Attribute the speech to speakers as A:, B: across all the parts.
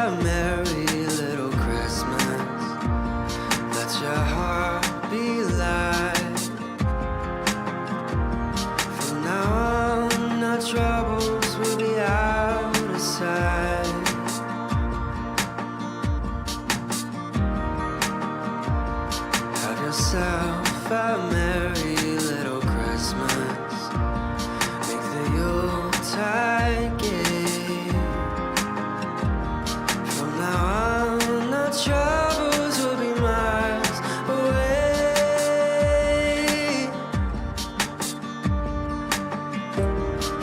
A: a merry little Christmas. Let your heart be light. From now on, our troubles will be out of sight. Have yourself a merry little Christmas. Make the Yuletide gay. From now on, our troubles will be miles away.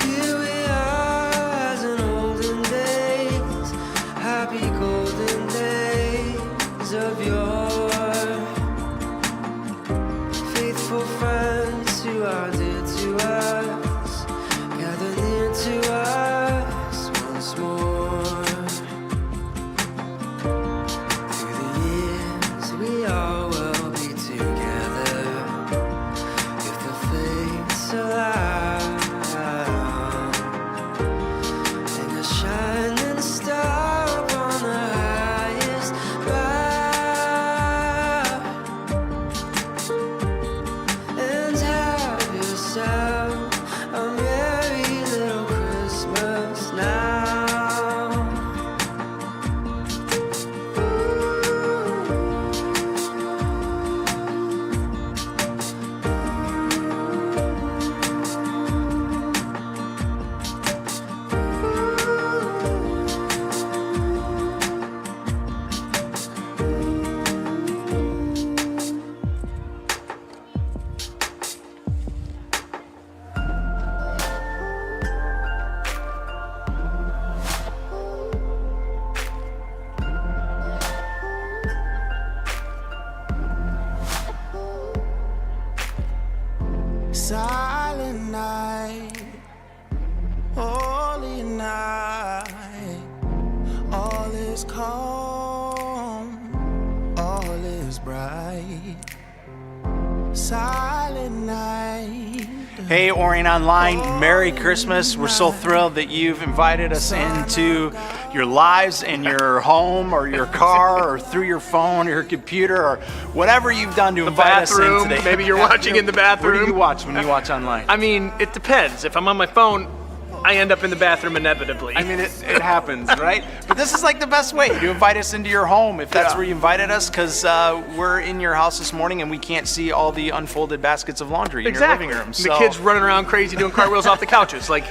A: Here we are as in olden days, happy golden days of yore. Faithful friends who are dear to us, gather near to us once more. Through the years we all will be together, if the fates allow. Hang a shining star upon the highest bough, and have yourself a merry little Christmas now. Silent night, holy night, all is calm, all is bright. Silent night.
B: Hey, Orion Online, Merry Christmas. We're so thrilled that you've invited us into your lives, in your home or your car or through your phone or your computer or whatever you've done to invite us in today.
C: Maybe you're watching in the bathroom.
B: Where do you watch when you watch online?
C: I mean, it depends. If I'm on my phone, I end up in the bathroom inevitably.
B: I mean, it happens, right? But this is like the best way to invite us into your home, if that's where you invited us, because we're in your house this morning and we can't see all the unfolded baskets of laundry in your living room.
C: The kids running around crazy doing cartwheels off the couches. Like,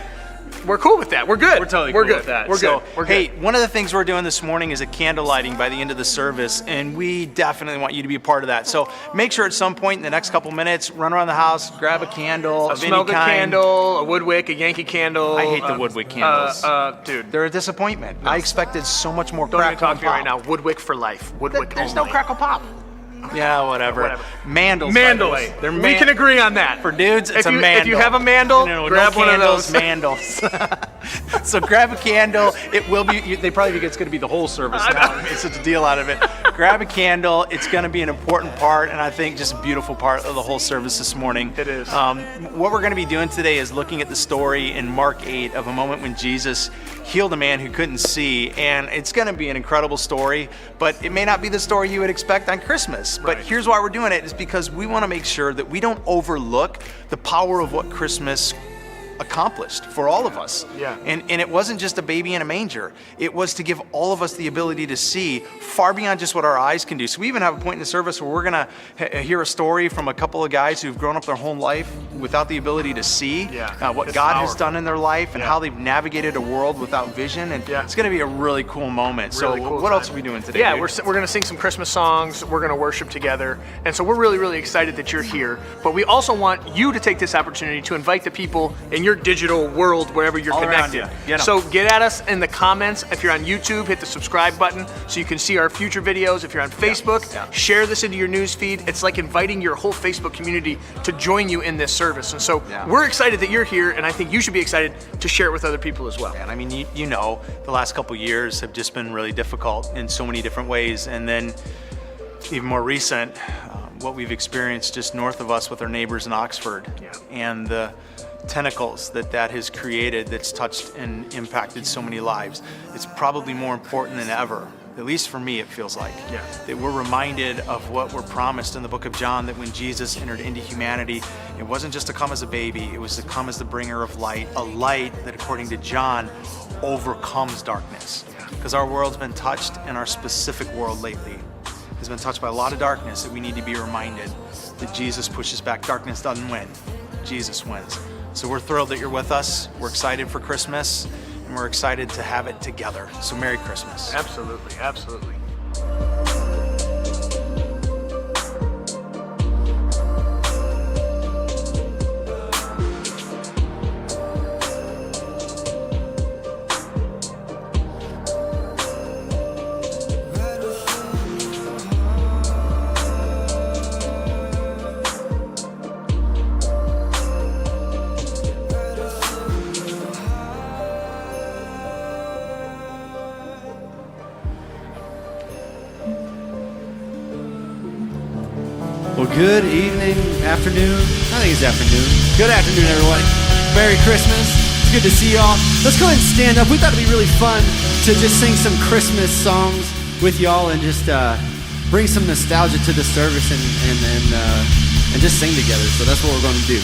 C: we're cool with that. We're good.
B: We're totally cool with that.
C: We're good. We're good.
B: Hey, one of the things we're doing this morning is a candle lighting by the end of the service, and we definitely want you to be a part of that. So make sure at some point in the next couple minutes, run around the house, grab a candle of any
C: Smell good
B: kind.
C: candle, a Woodwick, a Yankee candle.
B: I hate the Woodwick candles.
C: Dude.
B: They're a disappointment. I expected so much more
C: Don't even
B: crackle
C: talk
B: and
C: to me right
B: pop.
C: now. Woodwick for life. Woodwick
B: There's
C: only.
B: no crackle pop. Yeah, whatever. Mandals.
C: Mandals.
B: By the way. They're
C: We can agree on that.
B: For dudes, it's a mandal.
C: If you have a mandal,
B: No,
C: grab one of
B: candles,
C: those.
B: mandals. So grab a candle. It will be. They probably think it's going to be the whole service now. It's such a deal out of it. Grab a candle. It's going to be an important part, and I think just a beautiful part of the whole service this morning.
C: It is.
B: What we're going to be doing today is looking at the story in Mark 8 of a moment when Jesus healed a man who couldn't see, and it's going to be an incredible story, but it may not be the story you would expect on Christmas. But here's why we're doing it, is because we want to make sure that we don't overlook the power of what Christmas accomplished for all of us.
C: Yeah.
B: And it wasn't just a baby in a manger. It was to give all of us the ability to see far beyond just what our eyes can do. So we even have a point in the service where we're going to hear a story from a couple of guys who've grown up their whole life without the ability to see what
C: It's
B: God has
C: powerful.
B: done in their life and how they've navigated a world without vision. And it's going to be a really cool moment.
C: Really
B: so
C: cool
B: what
C: time.
B: else are we doing today?
C: Yeah,
B: dude?
C: we're going to sing some Christmas songs. We're going to worship together. And so we're really, really excited that you're here. But we also want you to take this opportunity to invite the people in your digital world, wherever you're
B: All around
C: connected.
B: you. Get 'em.
C: So get at us in the comments. If you're on YouTube, hit the subscribe button so you can see our future videos. If you're on Facebook, share this into your news feed. It's like inviting your whole Facebook community to join you in this service. And so we're excited that you're here, and I think you should be excited to share it with other people as well.
B: And I mean, you know, the last couple years have just been really difficult in so many different ways. And then even more recent, what we've experienced just north of us with our neighbors in Oxford, and the tentacles that has created, that's touched and impacted so many lives. It's probably more important than ever, at least for me it feels like, that we're reminded of what we're promised in the book of John, that when Jesus entered into humanity, it wasn't just to come as a baby, it was to come as the bringer of light, a light that according to John overcomes darkness. Because our world's been touched, and our specific world lately has been touched by a lot of darkness, that we need to be reminded that Jesus pushes back. Darkness doesn't win, Jesus wins. So we're thrilled that you're with us. We're excited for Christmas, and we're excited to have it together. So Merry Christmas.
C: Absolutely, absolutely.
D: Well, good evening, afternoon. I think it's afternoon. Good afternoon, everyone. Merry Christmas. It's good to see y'all. Let's go ahead and stand up. We thought it'd be really fun to just sing some Christmas songs with y'all and just bring some nostalgia to the service and just sing together. So that's what we're going to do.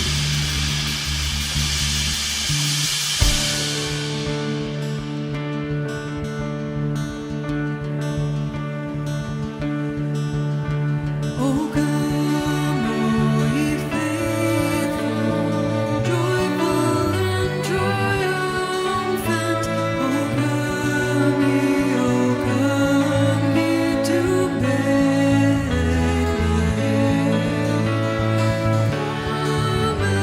A: Come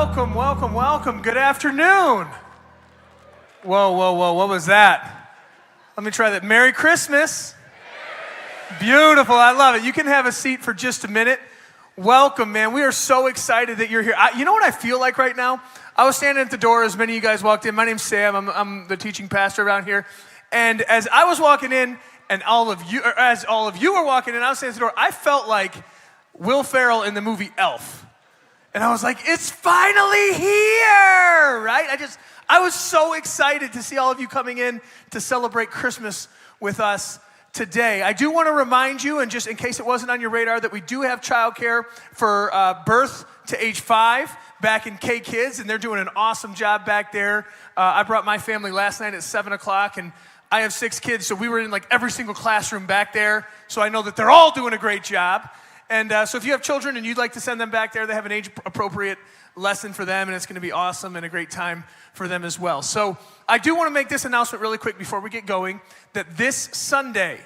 C: welcome, welcome, welcome. Good afternoon. Whoa, whoa, whoa, what was that? Let me try that. Merry Christmas. Beautiful, I love it. You can have a seat for just a minute. Welcome, man. We are so excited that you're here. You know what I feel like right now? I was standing at the door as many of you guys walked in. My name's Sam. I'm the teaching pastor around here. And as I was walking in, and as all of you were walking in, I was standing at the door, I felt like Will Ferrell in the movie Elf. And I was like, it's finally here, right? I was so excited to see all of you coming in to celebrate Christmas with us today. I do want to remind you, and just in case it wasn't on your radar, that we do have childcare for birth to age 5 back in K Kids, and they're doing an awesome job back there. I brought my family last night at 7 o'clock, and I have 6 kids, so we were in like every single classroom back there, so I know that they're all doing a great job. And so if you have children and you'd like to send them back there, they have an age-appropriate lesson for them, and it's going to be awesome and a great time for them as well. So I do want to make this announcement really quick before we get going, that this Sunday,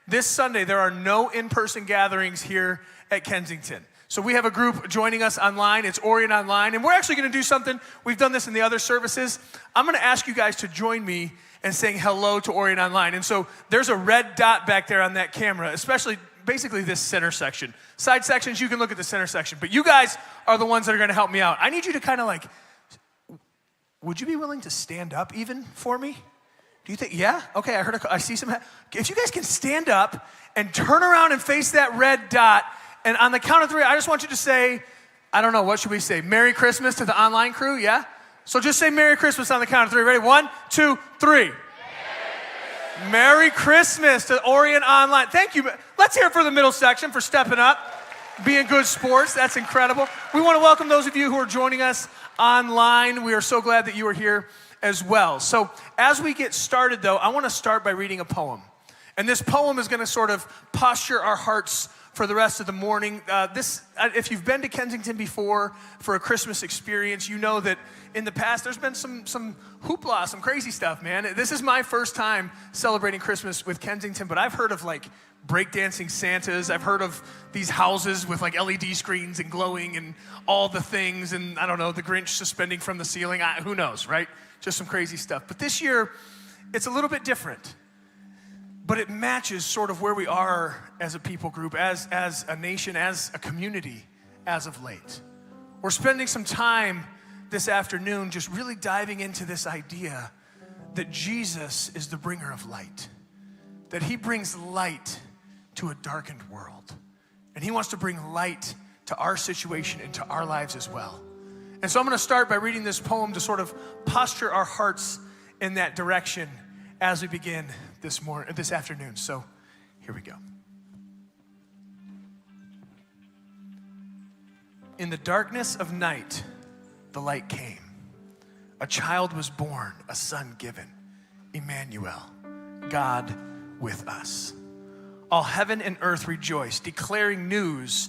C: there are no in-person gatherings here at Kensington. So we have a group joining us online. It's Orion Online, and we're actually going to do something. We've done this in the other services. I'm going to ask you guys to join me in saying hello to Orion Online. And so there's a red dot back there on that camera, especially basically this center section. Side sections, you can look at the center section. But you guys are the ones that are going to help me out. I need you to kind of like, would you be willing to stand up even for me? Do you think, yeah? Okay, I see some. If you guys can stand up and turn around and face that red dot, and on the count of 3, I just want you to say, I don't know, what should we say? Merry Christmas to the online crew, yeah? So just say Merry Christmas on the count of 3. Ready? 1, 2, 3. Merry Christmas to Orion Online. Thank you. Let's hear it for the middle section for stepping up, being good sports. That's incredible. We want to welcome those of you who are joining us online. We are so glad that you are here as well. So as we get started, though, I want to start by reading a poem. And this poem is going to sort of posture our hearts for the rest of the morning. If you've been to Kensington before for a Christmas experience, you know that in the past there's been some hoopla, some crazy stuff, man. This is my first time celebrating Christmas with Kensington, but I've heard of like breakdancing Santas. I've heard of these houses with like LED screens and glowing and all the things, and I don't know, the Grinch suspending from the ceiling. Who knows, right? Just some crazy stuff. But this year, it's a little bit different. But it matches sort of where we are as a people group, as a nation, as a community, as of late. We're spending some time this afternoon just really diving into this idea that Jesus is the bringer of light, that he brings light to a darkened world. And he wants to bring light to our situation and to our lives as well. And so I'm going to start by reading this poem to sort of posture our hearts in that direction as we begin this afternoon. So here we go. In the darkness of night, the light came. A child was born, a son given, Emmanuel, God with us. All heaven and earth rejoiced, declaring news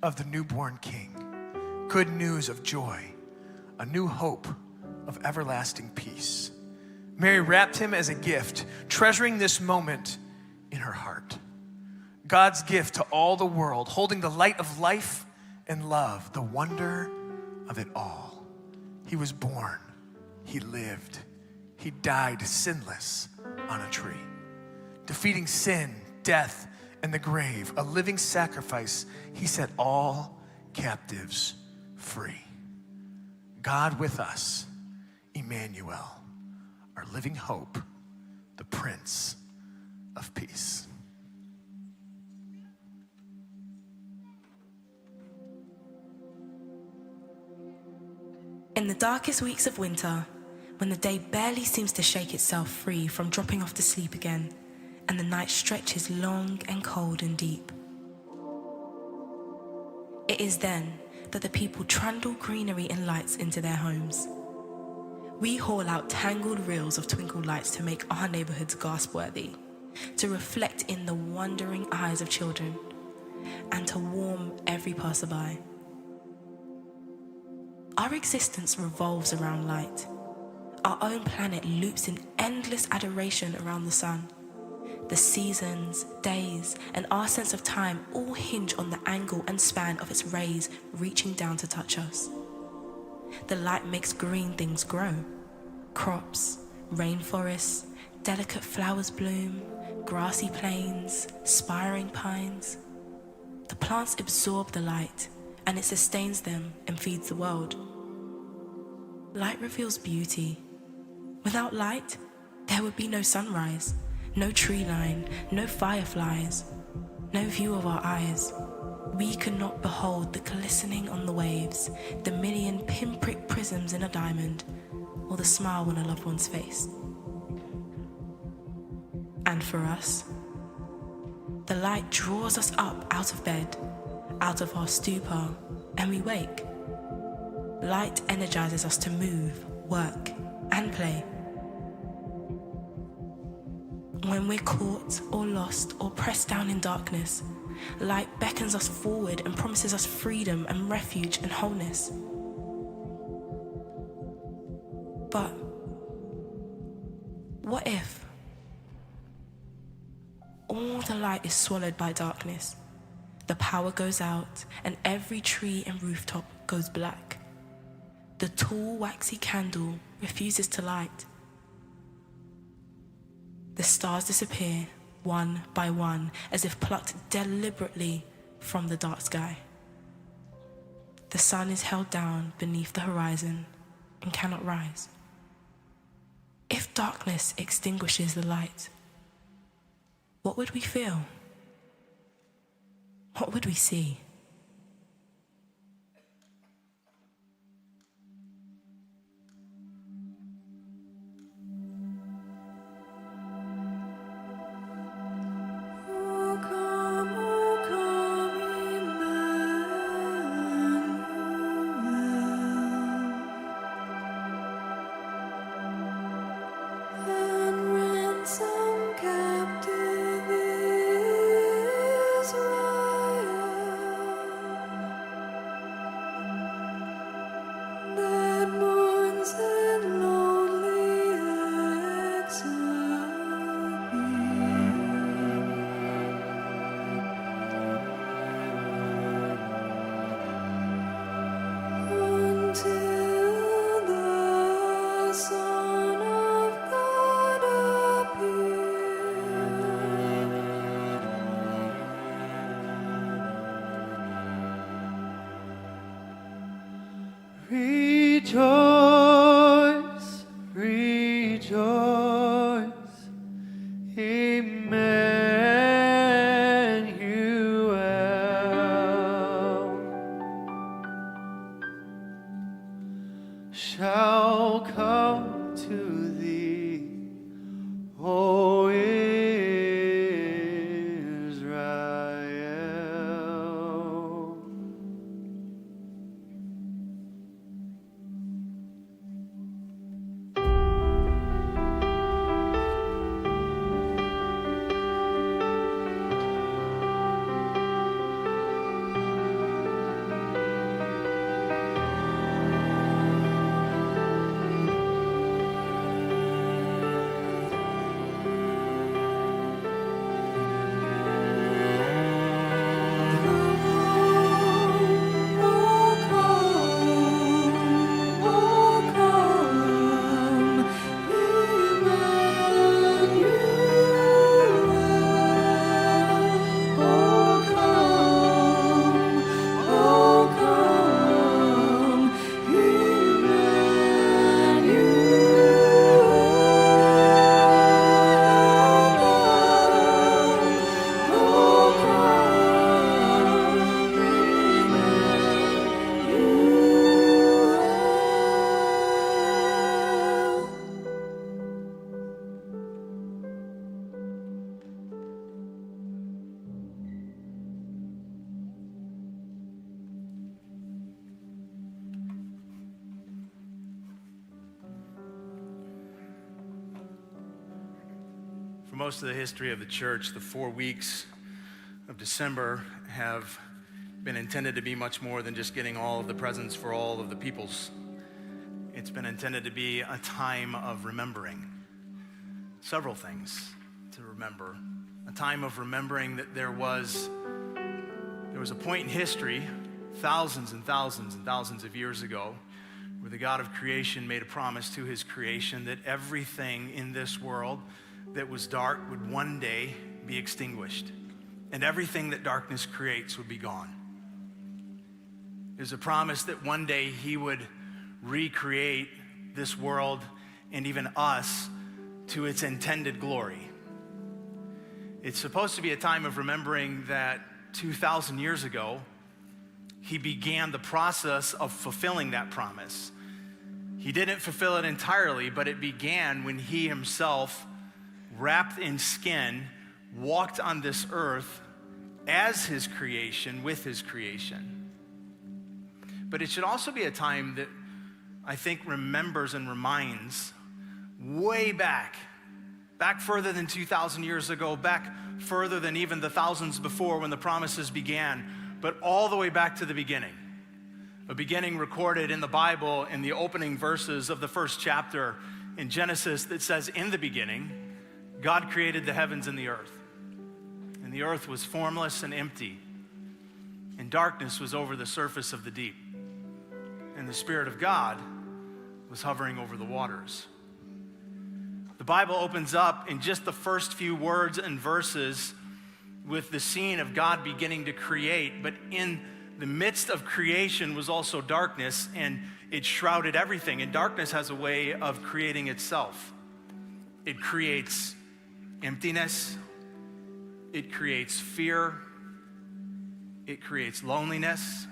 C: of the newborn King. Good news of joy, a new hope of everlasting peace. Mary wrapped him as a gift, treasuring this moment in her heart. God's gift to all the world, holding the light of life and love, the wonder of it all. He was born, he lived, he died sinless on a tree, defeating sin, death, and the grave, a living sacrifice. He set all captives free. God with us, Emmanuel, our living hope, the Prince of Peace.
E: In the darkest weeks of winter, when the day barely seems to shake itself free from dropping off to sleep again, and the night stretches long and cold and deep, it is then that the people trundle greenery and lights into their homes. We haul out tangled reels of twinkled lights to make our neighborhoods gasp-worthy, to reflect in the wondering eyes of children, and to warm every passerby. Our existence revolves around light. Our own planet loops in endless adoration around the sun. The seasons, days, and our sense of time all hinge on the angle and span of its rays reaching down to touch us. The light makes green things grow. Crops, rainforests, delicate flowers bloom, grassy plains, spiring pines. The plants absorb the light, and it sustains them and feeds the world. Light reveals beauty. Without light, there would be no sunrise, no tree line, no fireflies, no view of our eyes. We could not behold the glistening on the waves, the million pinprick prisms in a diamond, or the smile on a loved one's face. And for us, the light draws us up out of bed, out of our stupor, and we wake. Light energizes us to move, work, and play. When we're caught or lost or pressed down in darkness, light beckons us forward and promises us freedom and refuge and wholeness. But what if all the light is swallowed by darkness? The power goes out and every tree and rooftop goes black. The tall, waxy candle refuses to light. The stars disappear one by one, as if plucked deliberately from the dark sky. The sun is held down beneath the horizon and cannot rise. If darkness extinguishes the light, what would we feel? What would we see?
A: Rejoice, rejoice, Emmanuel shall come to thee, O Israel.
B: For most of the history of the church, the 4 weeks of December have been intended to be much more than just getting all of the presents for all of the peoples. It's been intended to be a time of remembering. Several things to remember. A time of remembering that there was a point in history, thousands and thousands and thousands of years ago,
F: where the God of creation made a promise to his creation that everything in this world that was dark would one day be extinguished, and everything that darkness creates would be gone. There's a promise that one day he would recreate this world and even us to its intended glory. It's supposed to be a time of remembering that 2,000 years ago, he began the process of fulfilling that promise. He didn't fulfill it entirely, but it began when he himself, wrapped in skin, walked on this earth as his creation, with his creation. But it should also be a time that I think remembers and reminds way back further than 2,000 years ago, back further than even the thousands before when the promises began, but all the way back to the beginning. A beginning recorded in the Bible in the opening verses of the first chapter in Genesis that says, in the beginning, God created the heavens and the earth. And the earth was formless and empty, and darkness was over the surface of the deep. And the Spirit of God was hovering over the waters. The Bible opens up in just the first few words and verses with the scene of God beginning to create, but in the midst of creation was also darkness, and it shrouded everything. And darkness has a way of creating itself. It creates emptiness. It creates fear. It creates loneliness.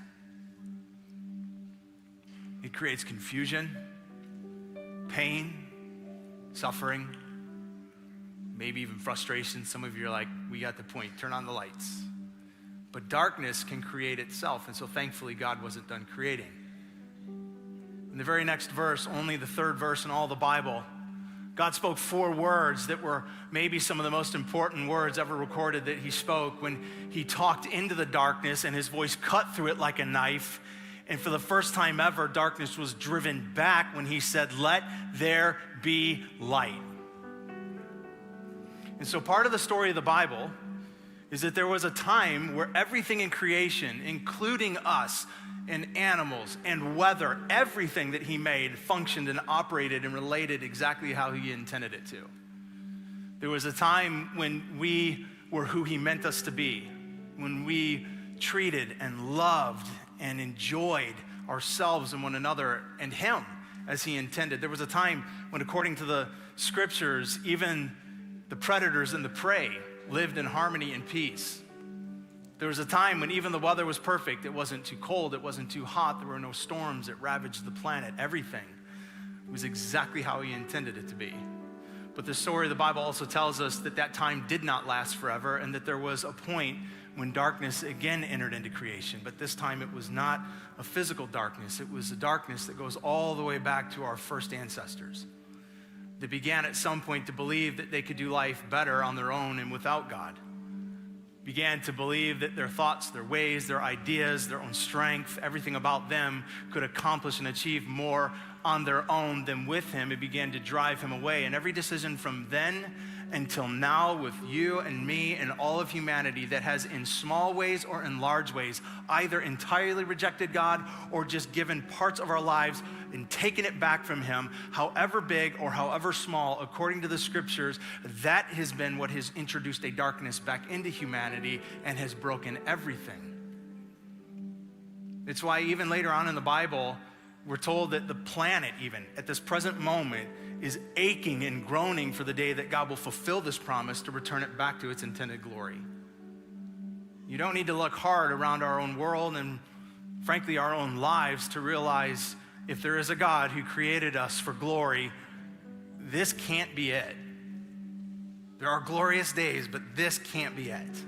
F: It creates confusion, pain, suffering, maybe even frustration. Some of you are like, we got the point, turn on the lights. But darkness can create itself, and so thankfully God wasn't done creating. In the very next verse, only the third verse in all the Bible, God spoke 4 words that were maybe some of the most important words ever recorded that he spoke when he talked into the darkness and his voice cut through it like a knife. And for the first time ever, darkness was driven back when he said, "Let there be light." And so part of the story of the Bible is that there was a time where everything in creation, including us and animals and weather, everything that he made functioned and operated and related exactly how he intended it to. There was a time when we were who he meant us to be, when we treated and loved and enjoyed ourselves and one another and him as he intended. There was a time when, according to the scriptures, even the predators and the prey lived in harmony and peace. There was a time when even the weather was perfect. It wasn't too cold, it wasn't too hot, there were no storms that ravaged the planet. Everything was exactly how he intended it to be. But the story of the Bible also tells us that that time did not last forever, and that there was a point when darkness again entered into creation. But this time it was not a physical darkness. It was a darkness that goes all the way back to our first ancestors. They began at some point to believe that they could do life better on their own and without God. Began to believe that their thoughts, their ways, their ideas, their own strength, everything about them could accomplish and achieve more on their own than with him. It began to drive him away. And every decision from then until now with you and me and all of humanity that has in small ways or in large ways either entirely rejected God or just given parts of our lives and taken it back from him, however big or however small, according to the scriptures, that has been what has introduced a darkness back into humanity and has broken everything. It's why even later on in the Bible, we're told that the planet, even at this present moment, is aching and groaning for the day that God will fulfill this promise to return it back to its intended glory. You don't need to look hard around our own world and, frankly, our own lives to realize if there is a God who created us for glory, this can't be it. There are glorious days, but this can't be it.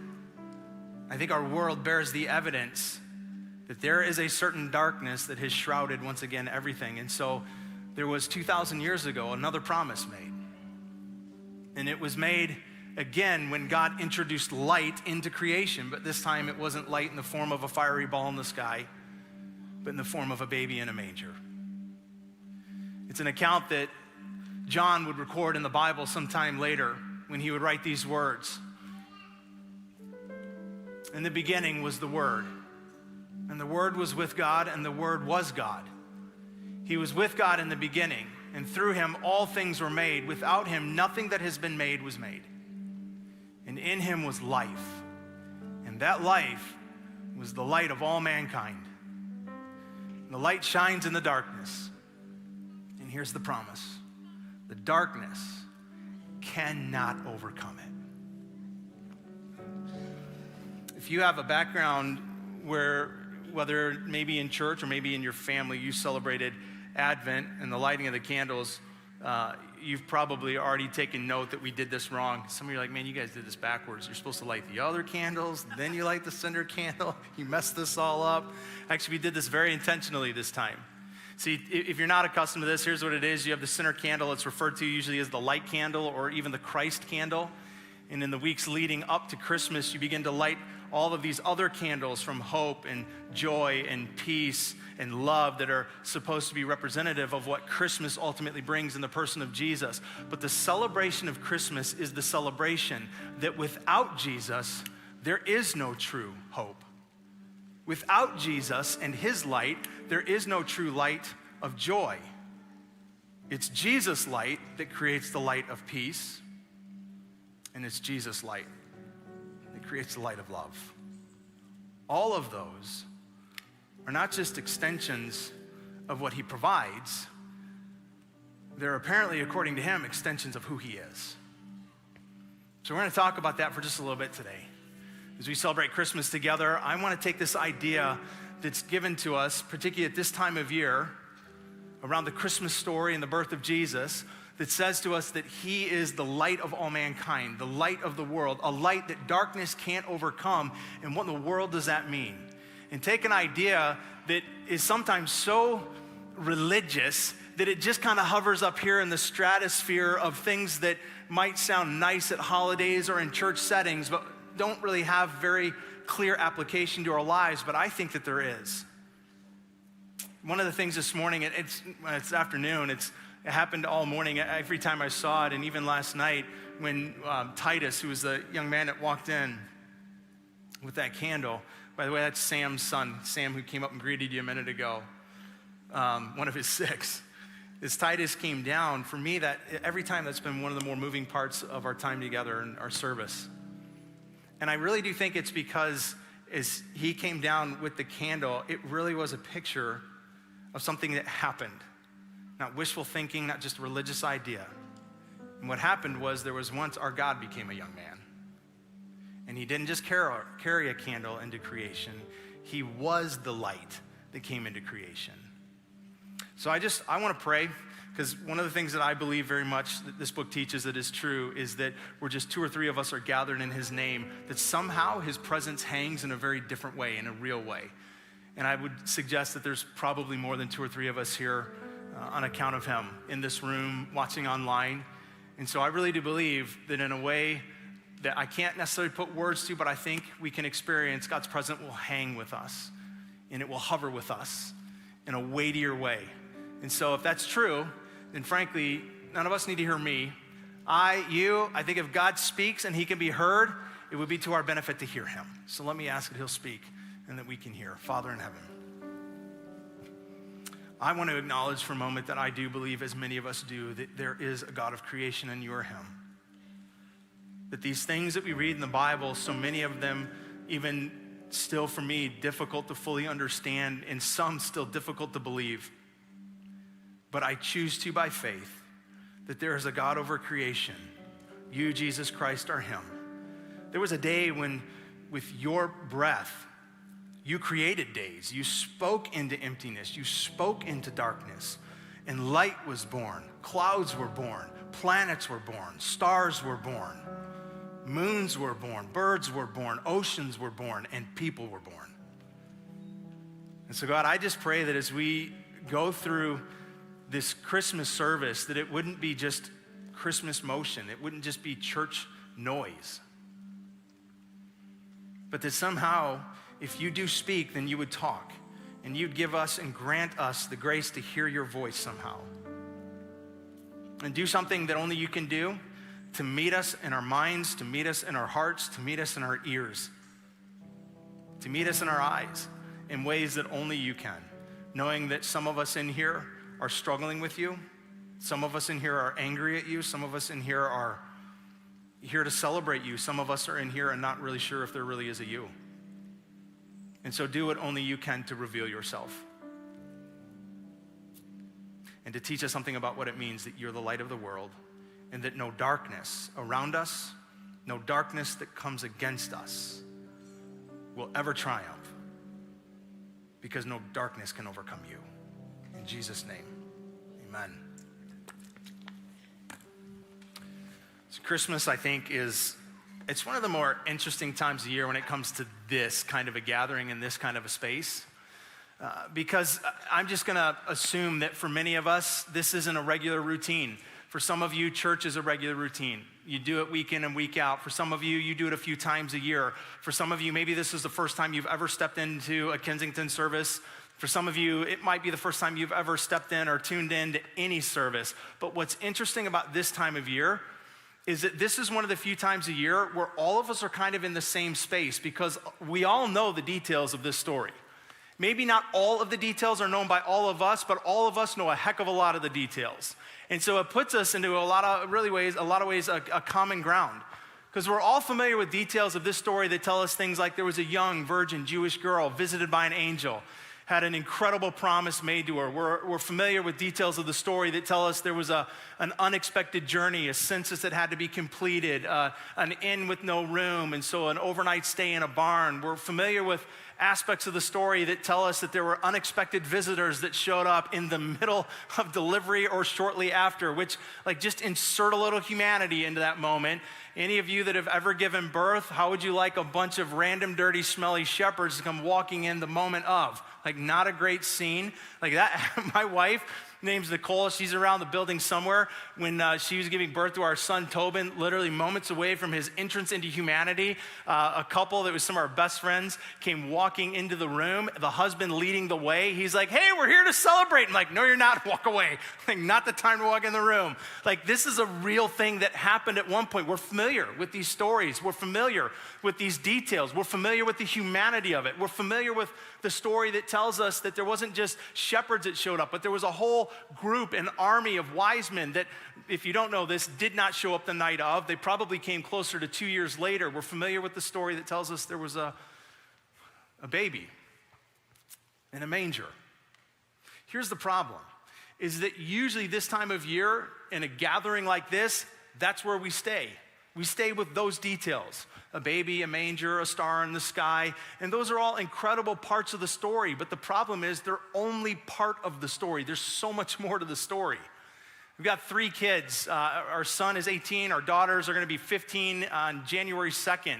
F: I think our world bears the evidence that there is a certain darkness that has shrouded once again everything. And so there was 2,000 years ago another promise made. And it was made again when God introduced light into creation, but this time it wasn't light in the form of a fiery ball in the sky, but in the form of a baby in a manger. It's an account that John would record in the Bible sometime later when he would write these words. In the beginning was the Word, and the Word was with God, and the Word was God. He was with God in the beginning, and through him all things were made. Without him, nothing that has been made was made. And in him was life, and that life was the light of all mankind. And the light shines in the darkness. And here's the promise: the darkness cannot overcome it. If you have a background where, whether maybe in church or maybe in your family, you celebrated Advent and the lighting of the candles, you've probably already taken note that we did this wrong. Some of you are like, man, you guys did this backwards. You're supposed to light the other candles, then you light the center candle. You messed this all up. Actually, we did this very intentionally this time. See, if you're not accustomed to this, here's what it is. You have the center candle. It's referred to usually as the light candle or even the Christ candle. And in the weeks leading up to Christmas, you begin to light all of these other candles from hope and joy and peace and love that are supposed to be representative of what Christmas ultimately brings in the person of Jesus. But the celebration of Christmas is the celebration that without Jesus, there is no true hope. Without Jesus and his light, there is no true light of joy. It's Jesus' light that creates the light of peace, and it's Jesus' light that creates the light of love. All of those are not just extensions of what he provides, they're apparently, according to him, extensions of who he is. So we're going to talk about that for just a little bit today. As we celebrate Christmas together, I want to take this idea that's given to us, particularly at this time of year, around the Christmas story and the birth of Jesus, that says to us that he is the light of all mankind, the light of the world, a light that darkness can't overcome. And what in the world does that mean? And take an idea that is sometimes so religious that it just kind of hovers up here in the stratosphere of things that might sound nice at holidays or in church settings, but don't really have very clear application to our lives. But I think that there is. One of the things this morning, it's afternoon, it happened all morning, every time I saw it, and even last night when Titus, who was the young man that walked in with that candle, by the way, that's Sam's son, Sam, who came up and greeted you a minute ago, one of his 6. As Titus came down, for me, that every time that's been one of the more moving parts of our time together and our service. And I really do think it's because as he came down with the candle, it really was a picture of something that happened. Not wishful thinking, not just a religious idea. And what happened was there was once our God became a young man. And he didn't just carry a candle into creation. He was the light that came into creation. So I want to pray, because one of the things that I believe very much that this book teaches that is true is that where just 2 or 3 of us are gathered in his name, that somehow his presence hangs in a very different way, in a real way. And I would suggest that there's probably more than 2 or 3 of us here on account of him in this room, watching online. And so I really do believe that in a way that I can't necessarily put words to, but I think we can experience God's presence will hang with us and it will hover with us in a weightier way. And so if that's true, then frankly, none of us need to hear me. I think if God speaks and he can be heard, it would be to our benefit to hear him. So let me ask that he'll speak and that we can hear. Father in heaven, I want to acknowledge for a moment that I do believe, as many of us do, that there is a God of creation and you are him. That these things that we read in the Bible, so many of them, even still for me, difficult to fully understand, and some still difficult to believe. But I choose to, by faith, that there is a God over creation. You, Jesus Christ, are him. There was a day when, with your breath, you created days. You spoke into emptiness. You spoke into darkness. And light was born. Clouds were born. Planets were born. Stars were born. Moons were born. Birds were born. Oceans were born. And people were born. And so, God, I just pray that as we go through this Christmas service, that it wouldn't be just Christmas motion. It wouldn't just be church noise. But that somehow, if you do speak, then you would talk. And you'd give us and grant us the grace to hear your voice somehow. And do something that only you can do, to meet us in our minds, to meet us in our hearts, to meet us in our ears, to meet us in our eyes in ways that only you can. Knowing that some of us in here are struggling with you. Some of us in here are angry at you. Some of us in here are here to celebrate you. Some of us are in here and not really sure if there really is a you. And so do what only you can to reveal yourself. And to teach us something about what it means that you're the light of the world, and that no darkness around us, no darkness that comes against us will ever triumph, because no darkness can overcome you. In Jesus' name, amen. So Christmas, I think, it's one of the more interesting times of year when it comes to this kind of a gathering in this kind of a space. Because I'm just going to assume that for many of us, this isn't a regular routine. For some of you, church is a regular routine. You do it week in and week out. For some of you, you do it a few times a year. For some of you, maybe this is the first time you've ever stepped into a Kensington service. For some of you, it might be the first time you've ever stepped in or tuned in to any service. But what's interesting about this time of year is that this is one of the few times a year where all of us are kind of in the same space, because we all know the details of this story. Maybe not all of the details are known by all of us, but all of us know a heck of a lot of the details. And so it puts us into a lot of ways, a common ground. Because we're all familiar with details of this story that tell us things like there was a young virgin Jewish girl visited by an angel, had an incredible promise made to her. We're familiar with details of the story that tell us there was an unexpected journey, a census that had to be completed, an inn with no room, and so an overnight stay in a barn. We're familiar with aspects of the story that tell us that there were unexpected visitors that showed up in the middle of delivery or shortly after, which just insert a little humanity into that moment. Any of you that have ever given birth, how would you like a bunch of random, dirty, smelly shepherds to come walking in the moment of? Not a great scene. That, my wife, name's Nicole, she's around the building somewhere. When she was giving birth to our son Tobin, literally moments away from his entrance into humanity, a couple that was some of our best friends came walking into the room, the husband leading the way. He's like, hey, we're here to celebrate. I'm like, no, you're not, walk away. Not the time to walk in the room. This is a real thing that happened at one point. We're familiar with these stories. We're familiar with these details. We're familiar with the humanity of it. We're familiar with the story that tells us that there wasn't just shepherds that showed up, but there was a whole group, an army of wise men that, if you don't know this, did not show up the night of. They probably came closer to 2 years later. We're familiar with the story that tells us there was a baby in a manger. Here's the problem, is that usually this time of year in a gathering like this, that's where we stay. We stay with those details. A baby, a manger, a star in the sky, and those are all incredible parts of the story, but the problem is they're only part of the story. There's so much more to the story. We've got 3 kids. Our son is 18. Our daughters are going to be 15 on January 2nd.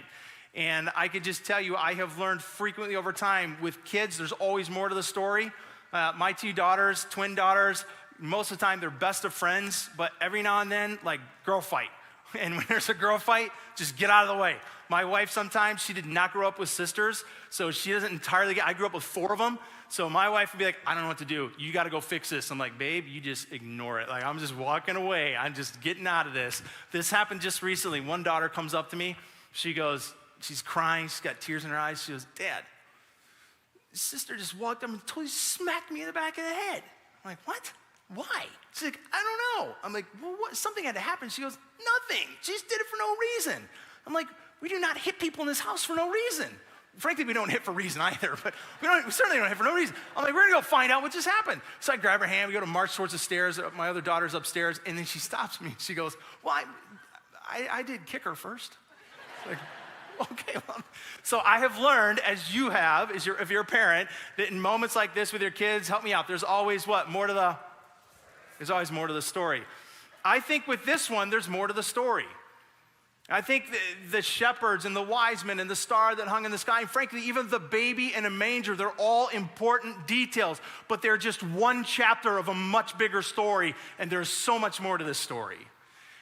F: And I could just tell you, I have learned frequently over time, with kids, there's always more to the story. My 2 daughters, twin daughters, most of the time they're best of friends, but every now and then, girl fight. And when there's a girl fight, just get out of the way. My wife, sometimes, she did not grow up with sisters, so she doesn't entirely I grew up with 4 of them, so my wife would be like, I don't know what to do. You got to go fix this. I'm like, babe, you just ignore it. I'm just walking away. I'm just getting out of this. This happened just recently. One daughter comes up to me. She goes, she's crying. She's got tears in her eyes. She goes, Dad, sister just walked up and totally smacked me in the back of the head. I'm like, what? Why? She's like, I don't know. I'm like, well, what? Something had to happen. She goes, nothing. She just did it for no reason. I'm like, we do not hit people in this house for no reason. Frankly, we don't hit for reason either, but we certainly don't hit for no reason. I'm like, we're gonna go find out what just happened. So I grab her hand, we go to march towards the stairs. My other daughter's upstairs, and then she stops me. She goes, well, I did kick her first. Like, okay, well. So I have learned, as you have, if you're a parent, that in moments like this with your kids, help me out, there's always what? There's always more to the story. I think with this one, there's more to the story. I think the shepherds and the wise men and the star that hung in the sky, and frankly, even the baby in a manger, they're all important details, but they're just one chapter of a much bigger story, and there's so much more to this story.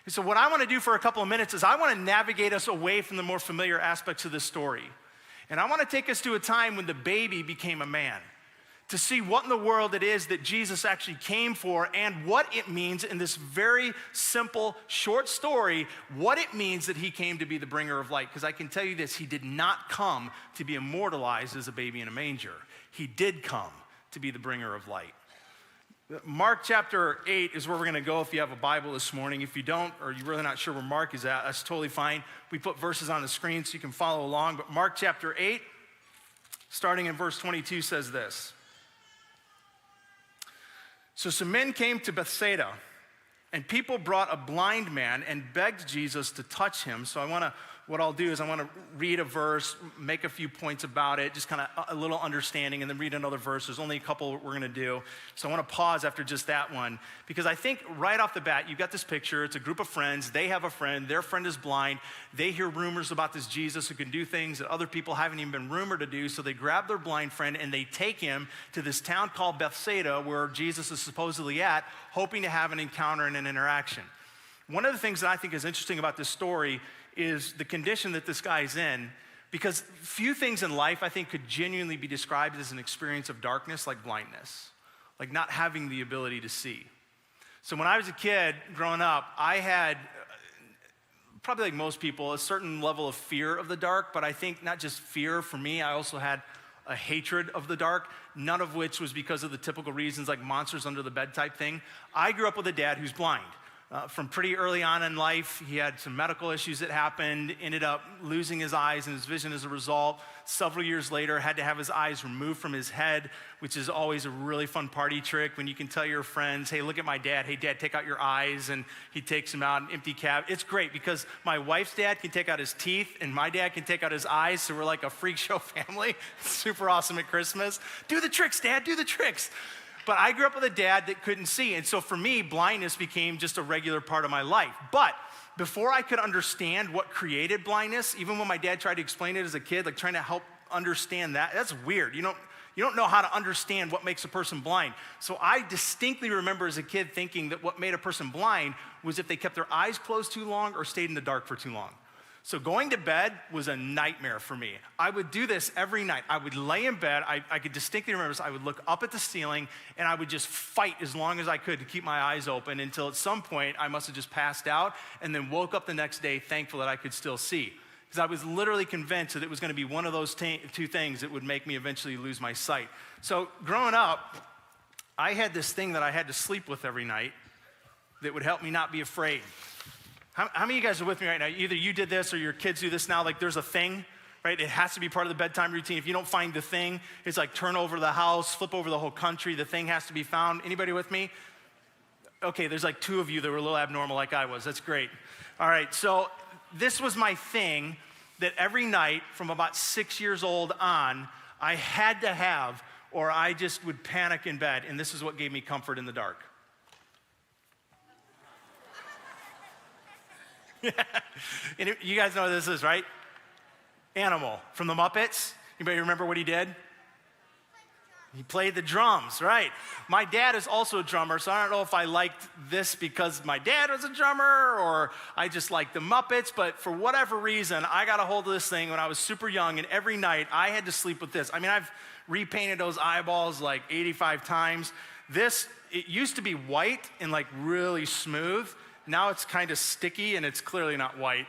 F: And so what I want to do for a couple of minutes is I want to navigate us away from the more familiar aspects of this story. And I want to take us to a time when the baby became a man, to see what in the world it is that Jesus actually came for and what it means in this very simple, short story, what it means that he came to be the bringer of light. Because I can tell you this, he did not come to be immortalized as a baby in a manger. He did come to be the bringer of light. Mark chapter 8 is where we're going to go if you have a Bible this morning. If you don't, or you're really not sure where Mark is at, that's totally fine. We put verses on the screen so you can follow along. But Mark chapter 8, starting in verse 22, says this. So some men came to Bethsaida, and people brought a blind man and begged Jesus to touch him. So what I'll do is I want to read a verse, make a few points about it, just kind of a little understanding, and then read another verse. There's only a couple we're going to do. So I want to pause after just that one, because I think right off the bat, you've got this picture. It's a group of friends. They have a friend. Their friend is blind. They hear rumors about this Jesus who can do things that other people haven't even been rumored to do. So they grab their blind friend and they take him to this town called Bethsaida, where Jesus is supposedly at, hoping to have an encounter and an interaction. One of the things that I think is interesting about this story is the condition that this guy's in, because few things in life I think could genuinely be described as an experience of darkness like blindness, like not having the ability to see. So when I was a kid growing up, I had, probably like most people, a certain level of fear of the dark, but I think not just fear for me, I also had a hatred of the dark, none of which was because of the typical reasons like monsters under the bed type thing. I grew up with a dad who's blind. From pretty early on in life, he had some medical issues that happened, ended up losing his eyes and his vision as a result. Several years later, had to have his eyes removed from his head, which is always a really fun party trick when you can tell your friends, hey, look at my dad. Hey, Dad, take out your eyes. And he takes them out, an empty cab. It's great because my wife's dad can take out his teeth and my dad can take out his eyes. So we're like a freak show family. Super awesome at Christmas. Do the tricks, Dad, do the tricks. But I grew up with a dad that couldn't see. And so for me, blindness became just a regular part of my life. But before I could understand what created blindness, even when my dad tried to explain it as a kid, like trying to help understand that's weird. You don't know how to understand what makes a person blind. So I distinctly remember as a kid thinking that what made a person blind was if they kept their eyes closed too long or stayed in the dark for too long. So going to bed was a nightmare for me. I would do this every night. I would lay in bed. I could distinctly remember this. I would look up at the ceiling, and I would just fight as long as I could to keep my eyes open until at some point I must have just passed out and then woke up the next day thankful that I could still see. Because I was literally convinced that it was going to be one of those two things that would make me eventually lose my sight. So growing up, I had this thing that I had to sleep with every night that would help me not be afraid. How many of you guys are with me right now? Either you did this or your kids do this now. Like there's a thing, right? It has to be part of the bedtime routine. If you don't find the thing, it's like turn over the house, flip over the whole country. The thing has to be found. Anybody with me? Okay, there's like two of you that were a little abnormal like I was. That's great. All right, so this was my thing that every night from about 6 years old on, I had to have, or I just would panic in bed. And this is what gave me comfort in the dark. And you guys know what this is, right? Animal from the Muppets. Anybody remember what he did? He played the drums, right? My dad is also a drummer, so I don't know if I liked this because my dad was a drummer or I just liked the Muppets, but for whatever reason, I got a hold of this thing when I was super young, and every night I had to sleep with this. I mean, I've repainted those eyeballs like 85 times. It used to be white and like really smooth. Now it's kind of sticky and it's clearly not white.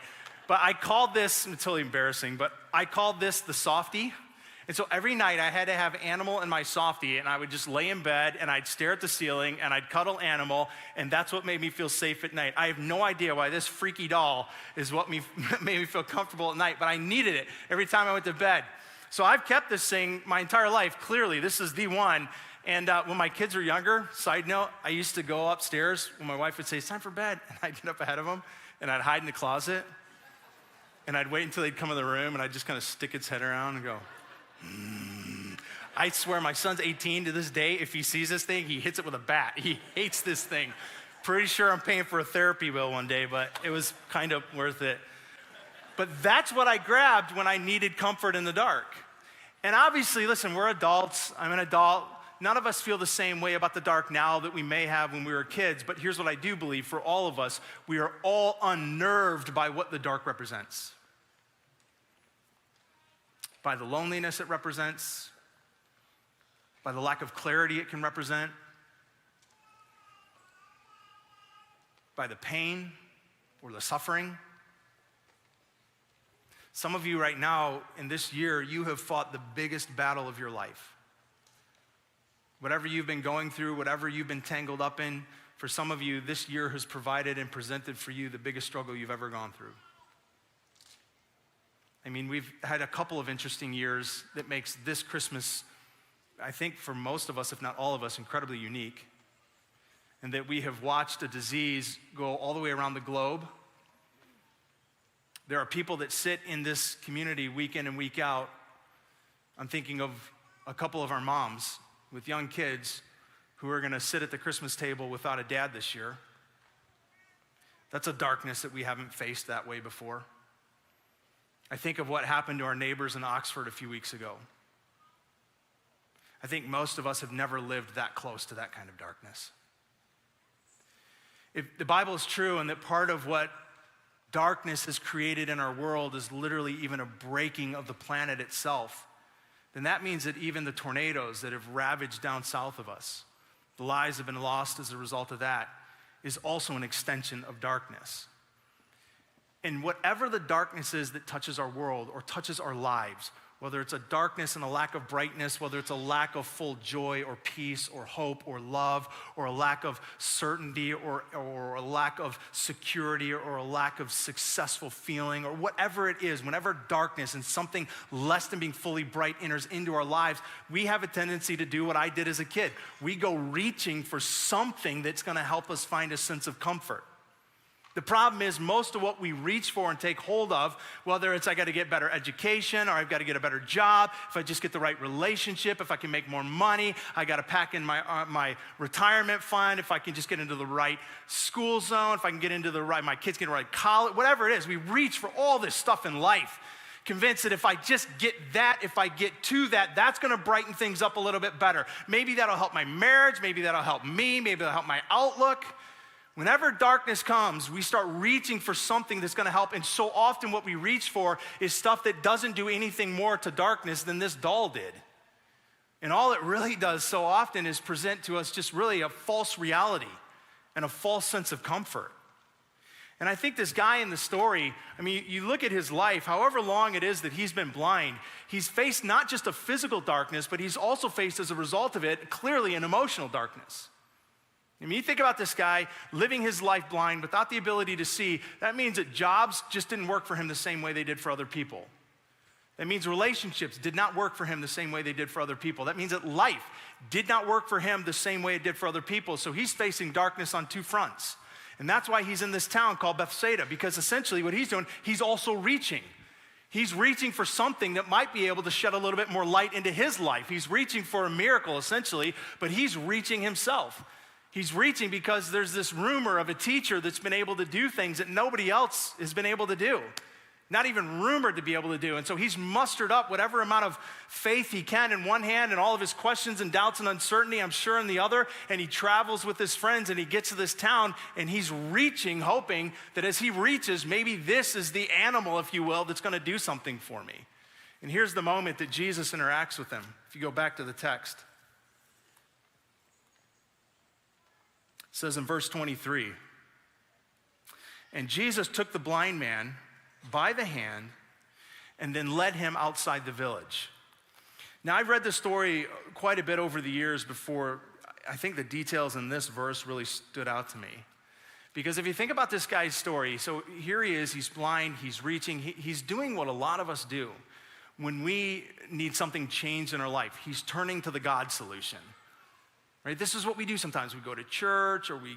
F: But I called this, it's totally embarrassing, but I called this the softie. And so every night I had to have Animal and my softie, and I would just lay in bed and I'd stare at the ceiling and I'd cuddle Animal, and that's what made me feel safe at night. I have no idea why this freaky doll is what made me feel comfortable at night, but I needed it every time I went to bed. So I've kept this thing my entire life. Clearly, this is the one. And when my kids were younger, side note, I used to go upstairs when my wife would say, it's time for bed. And I'd get up ahead of them, and I'd hide in the closet. And I'd wait until they'd come in the room, and I'd just kind of stick its head around and go, I swear my son's 18 to this day. If he sees this thing, he hits it with a bat. He hates this thing. Pretty sure I'm paying for a therapy bill one day, but it was kind of worth it. But that's what I grabbed when I needed comfort in the dark. And obviously, listen, we're adults. I'm an adult. None of us feel the same way about the dark now that we may have when we were kids, but here's what I do believe for all of us. We are all unnerved by what the dark represents. By the loneliness it represents, by the lack of clarity it can represent, by the pain or the suffering. Some of you right now in this year, you have fought the biggest battle of your life. Whatever you've been going through, whatever you've been tangled up in, for some of you, this year has provided and presented for you the biggest struggle you've ever gone through. I mean, we've had a couple of interesting years that makes this Christmas, I think for most of us, if not all of us, incredibly unique. And that we have watched a disease go all the way around the globe. There are people that sit in this community week in and week out. I'm thinking of a couple of our moms with young kids who are gonna sit at the Christmas table without a dad this year. That's a darkness that we haven't faced that way before. I think of what happened to our neighbors in Oxford a few weeks ago. I think most of us have never lived that close to that kind of darkness. If the Bible is true and that part of what darkness has created in our world is literally even a breaking of the planet itself, then that means that even the tornadoes that have ravaged down south of us, the lives have been lost as a result of that, is also an extension of darkness. And whatever the darkness is that touches our world or touches our lives, whether it's a darkness and a lack of brightness, whether it's a lack of full joy or peace or hope or love, or a lack of certainty or a lack of security or a lack of successful feeling, or whatever it is, whenever darkness and something less than being fully bright enters into our lives, we have a tendency to do what I did as a kid. We go reaching for something that's gonna help us find a sense of comfort. The problem is most of what we reach for and take hold of, whether it's I got to get better education or I've got to get a better job, if I just get the right relationship, if I can make more money, I got to pack in my retirement fund, if I can just get into the right school zone, if I can get into my kids get into the right college, whatever it is, we reach for all this stuff in life, convinced that if I just get that, if I get to that, that's going to brighten things up a little bit better. Maybe that'll help my marriage, maybe that'll help me, maybe that'll help my outlook. Whenever darkness comes, we start reaching for something that's gonna help, and so often what we reach for is stuff that doesn't do anything more to darkness than this doll did. And all it really does so often is present to us just really a false reality and a false sense of comfort. And I think this guy in the story, I mean, you look at his life, however long it is that he's been blind, he's faced not just a physical darkness, but he's also faced as a result of it, clearly an emotional darkness. I mean, you think about this guy living his life blind without the ability to see. That means that jobs just didn't work for him the same way they did for other people. That means relationships did not work for him the same way they did for other people. That means that life did not work for him the same way it did for other people. So he's facing darkness on two fronts. And that's why he's in this town called Bethsaida, because essentially what he's doing, he's also reaching. He's reaching for something that might be able to shed a little bit more light into his life. He's reaching for a miracle, essentially, but he's reaching himself. He's reaching because there's this rumor of a teacher that's been able to do things that nobody else has been able to do. Not even rumored to be able to do. And so he's mustered up whatever amount of faith he can in one hand and all of his questions and doubts and uncertainty, I'm sure, in the other. And he travels with his friends and he gets to this town and he's reaching, hoping that as he reaches, maybe this is the animal, if you will, that's gonna do something for me. And here's the moment that Jesus interacts with him. If you go back to the text. It says in verse 23, and Jesus took the blind man by the hand and then led him outside the village. Now, I've read this story quite a bit over the years before I think the details in this verse really stood out to me. Because if you think about this guy's story, so here he is, he's blind, he's reaching, he's doing what a lot of us do when we need something changed in our life. He's turning to the God solution. Right? This is what we do sometimes. We go to church, or we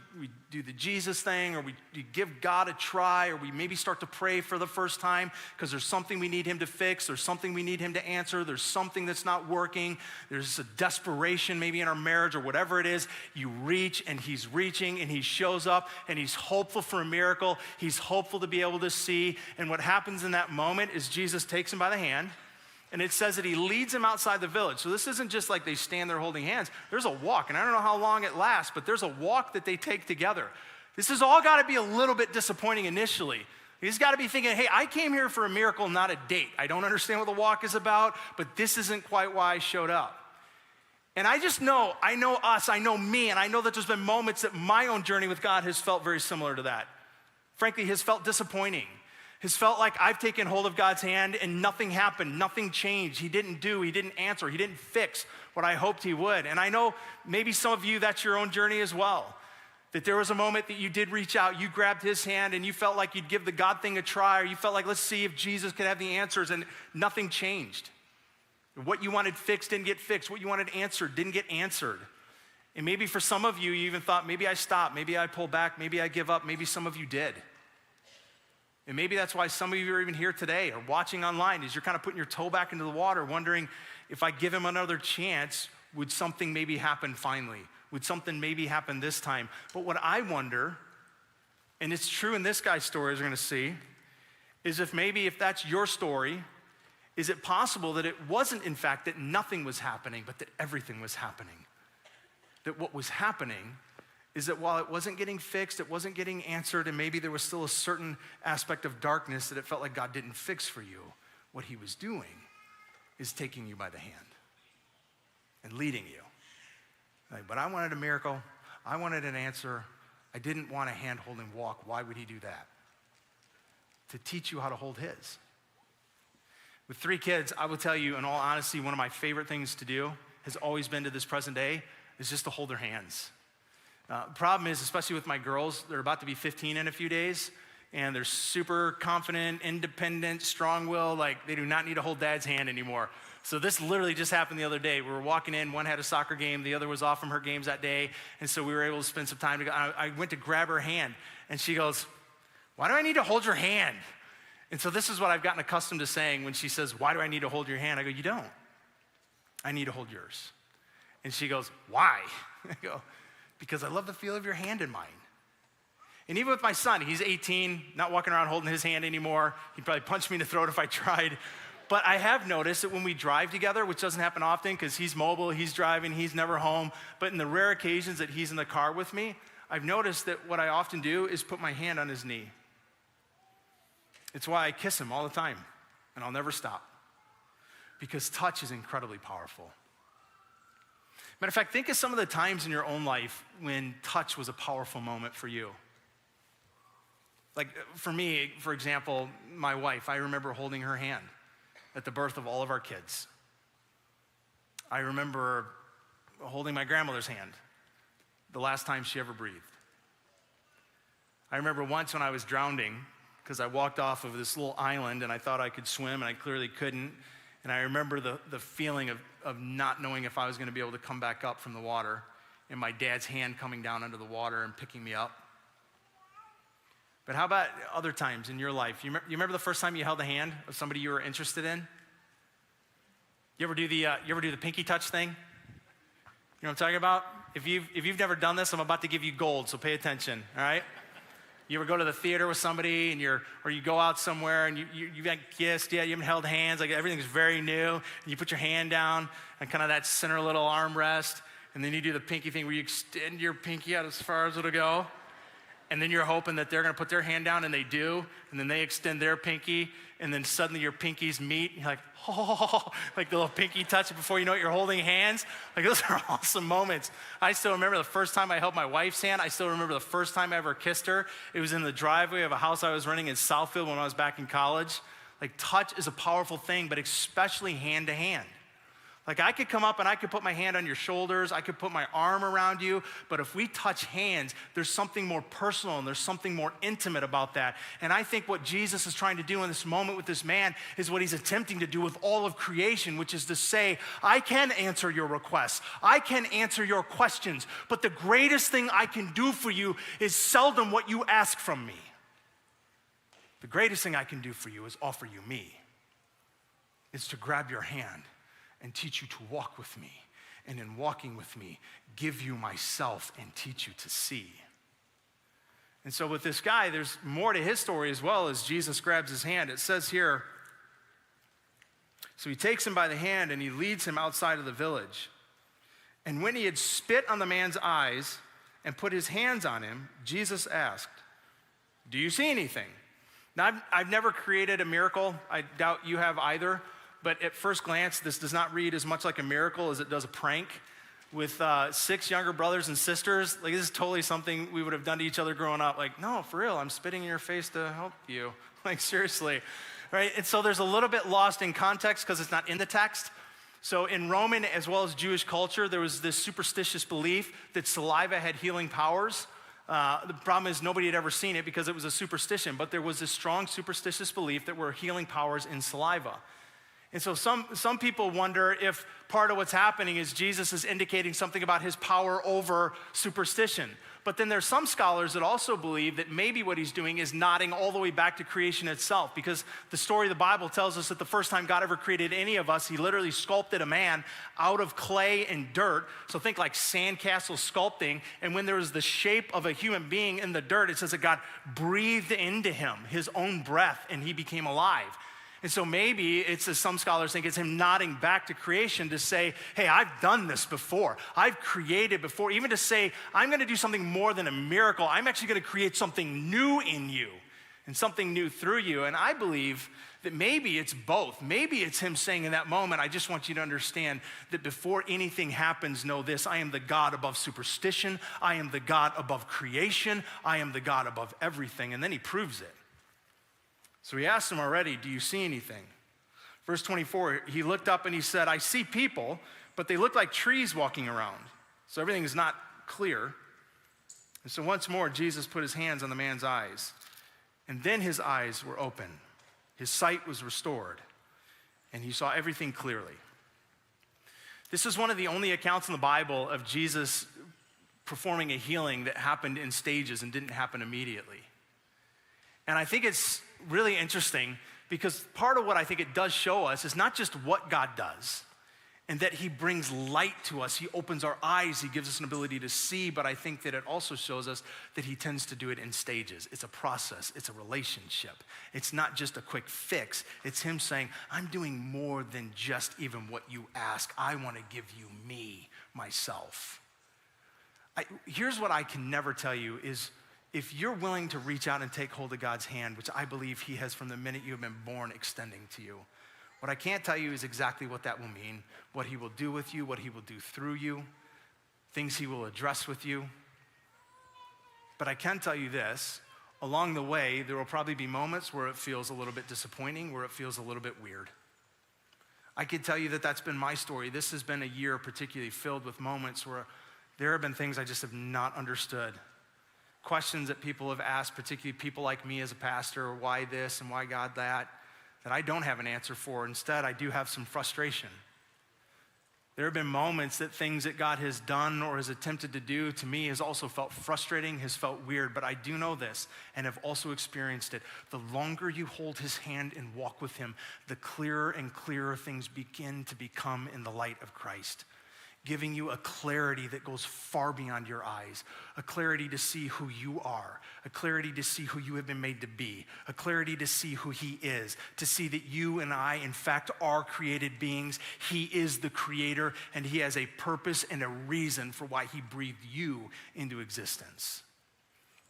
F: do the Jesus thing, or we give God a try, or we maybe start to pray for the first time because there's something we need him to fix, there's something we need him to answer, there's something that's not working, there's a desperation maybe in our marriage or whatever it is. You reach, and he's reaching, and he shows up, and he's hopeful for a miracle. He's hopeful to be able to see, and what happens in that moment is Jesus takes him by the hand, and it says that he leads him outside the village. So this isn't just like they stand there holding hands. There's a walk, and I don't know how long it lasts, but there's a walk that they take together. This has all got to be a little bit disappointing initially. He's got to be thinking, hey, I came here for a miracle, not a date. I don't understand what the walk is about, but this isn't quite why I showed up. And I just know, I know us, I know me, and I know that there's been moments that my own journey with God has felt very similar to that. Frankly, has felt disappointing, has felt like I've taken hold of God's hand and nothing happened, nothing changed. He didn't answer, he didn't fix what I hoped he would. And I know maybe some of you, that's your own journey as well. That there was a moment that you did reach out, you grabbed his hand and you felt like you'd give the God thing a try, or you felt like, let's see if Jesus could have the answers, and nothing changed. What you wanted fixed didn't get fixed. What you wanted answered didn't get answered. And maybe for some of you, you even thought, maybe I stop, maybe I pull back, maybe I give up. Maybe some of you did. And maybe that's why some of you are even here today or watching online, is you're kind of putting your toe back into the water, wondering, if I give him another chance, would something maybe happen finally? Would something maybe happen this time? But what I wonder, and it's true in this guy's story, as we're going to see, is if that's your story, is it possible that it wasn't, in fact, that nothing was happening, but that everything was happening? That what was happening is that while it wasn't getting fixed, it wasn't getting answered, and maybe there was still a certain aspect of darkness that it felt like God didn't fix for you, what he was doing is taking you by the hand and leading you. Like, but I wanted a miracle. I wanted an answer. I didn't want a hand-holding walk. Why would he do that? To teach you how to hold his. With 3 kids, I will tell you, in all honesty, one of my favorite things to do has always been, to this present day, is just to hold their hands. Problem is, especially with my girls, they're about to be 15 in a few days, and they're super confident, independent, strong-willed, like they do not need to hold dad's hand anymore. So this literally just happened the other day. We were walking in, one had a soccer game, the other was off from her games that day, and so we were able to spend some time together. I went to grab her hand, and she goes, "Why do I need to hold your hand?" And so this is what I've gotten accustomed to saying when she says, "Why do I need to hold your hand?" I go, "You don't. I need to hold yours." And she goes, "Why?" I go, "Because I love the feel of your hand in mine." And even with my son, he's 18, not walking around holding his hand anymore. He'd probably punch me in the throat if I tried. But I have noticed that when we drive together, which doesn't happen often because he's mobile, he's driving, he's never home, but in the rare occasions that he's in the car with me, I've noticed that what I often do is put my hand on his knee. It's why I kiss him all the time, and I'll never stop, because touch is incredibly powerful. Matter of fact, think of some of the times in your own life when touch was a powerful moment for you. Like for me, for example, my wife, I remember holding her hand at the birth of all of our kids. I remember holding my grandmother's hand the last time she ever breathed. I remember once when I was drowning, because I walked off of this little island and I thought I could swim and I clearly couldn't. And I remember the feeling of not knowing if I was going to be able to come back up from the water, and my dad's hand coming down under the water and picking me up. But how about other times in your life? You remember the first time you held the hand of somebody you were interested in? You ever do the pinky touch thing? You know what I'm talking about? If you've never done this, I'm about to give you gold, so pay attention, all right? You ever go to the theater with somebody or you go out somewhere and you haven't kissed yet, you haven't held hands, like everything's very new, and you put your hand down on kind of that center little armrest, and then you do the pinky thing where you extend your pinky out as far as it'll go, and then you're hoping that they're gonna put their hand down, and they do, and then they extend their pinky, and then suddenly your pinkies meet, and you're like, oh, like the little pinky touch before you know it, you're holding hands. Like those are awesome moments. I still remember the first time I held my wife's hand. I still remember the first time I ever kissed her. It was in the driveway of a house I was renting in Southfield when I was back in college. Like touch is a powerful thing, but especially hand to hand. Like I could come up and I could put my hand on your shoulders, I could put my arm around you, but if we touch hands, there's something more personal and there's something more intimate about that. And I think what Jesus is trying to do in this moment with this man is what he's attempting to do with all of creation, which is to say, I can answer your requests, I can answer your questions, but the greatest thing I can do for you is seldom what you ask from me. The greatest thing I can do for you is offer you me. It's to grab your hand and teach you to walk with me, and in walking with me, give you myself and teach you to see. And so with this guy, there's more to his story as well as Jesus grabs his hand. It says here, so he takes him by the hand and he leads him outside of the village. And when he had spit on the man's eyes and put his hands on him, Jesus asked, "Do you see anything?" Now, I've never created a miracle. I doubt you have either. But at first glance, this does not read as much like a miracle as it does a prank. With 6 younger brothers and sisters, like this is totally something we would have done to each other growing up. Like, no, for real, I'm spitting in your face to help you. Like, seriously, right? And so there's a little bit lost in context because it's not in the text. So in Roman as well as Jewish culture, there was this superstitious belief that saliva had healing powers. The problem is nobody had ever seen it because it was a superstition, but there was this strong superstitious belief that there were healing powers in saliva. And so some people wonder if part of what's happening is Jesus is indicating something about his power over superstition. But then there's some scholars that also believe that maybe what he's doing is nodding all the way back to creation itself, because the story of the Bible tells us that the first time God ever created any of us, he literally sculpted a man out of clay and dirt. So think like sandcastle sculpting. And when there was the shape of a human being in the dirt, it says that God breathed into him his own breath and he became alive. And so maybe it's, as some scholars think, it's him nodding back to creation to say, hey, I've done this before. I've created before. Even to say, I'm going to do something more than a miracle. I'm actually going to create something new in you and something new through you. And I believe that maybe it's both. Maybe it's him saying in that moment, I just want you to understand that before anything happens, know this: I am the God above superstition. I am the God above creation. I am the God above everything. And then he proves it. So he asked him already, do you see anything? Verse 24, he looked up and he said, I see people, but they look like trees walking around. So everything is not clear. And so once more, Jesus put his hands on the man's eyes. And then his eyes were open. His sight was restored. And he saw everything clearly. This is one of the only accounts in the Bible of Jesus performing a healing that happened in stages and didn't happen immediately. And I think it's really interesting because part of what I think it does show us is not just what God does and that he brings light to us. He opens our eyes. He gives us an ability to see. But I think that it also shows us that he tends to do it in stages. It's a process. It's a relationship. It's not just a quick fix. It's him saying, I'm doing more than just even what you ask. I want to give you me, myself. Here's what I can never tell you is, if you're willing to reach out and take hold of God's hand, which I believe he has from the minute you have been born extending to you, what I can't tell you is exactly what that will mean, what he will do with you, what he will do through you, things he will address with you. But I can tell you this, along the way, there will probably be moments where it feels a little bit disappointing, where it feels a little bit weird. I can tell you that that's been my story. This has been a year particularly filled with moments where there have been things I just have not understood. Questions that people have asked, particularly people like me as a pastor, why this and why God that I don't have an answer for. Instead, I do have some frustration. There have been moments that things that God has done or has attempted to do to me has also felt frustrating, has felt weird, but I do know this and have also experienced it. The longer you hold his hand and walk with him, the clearer and clearer things begin to become in the light of Christ, giving you a clarity that goes far beyond your eyes, a clarity to see who you are, a clarity to see who you have been made to be, a clarity to see who he is, to see that you and I, in fact, are created beings. He is the creator, and he has a purpose and a reason for why he breathed you into existence.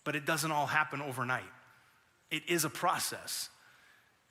F: But it doesn't all happen overnight. It is a process.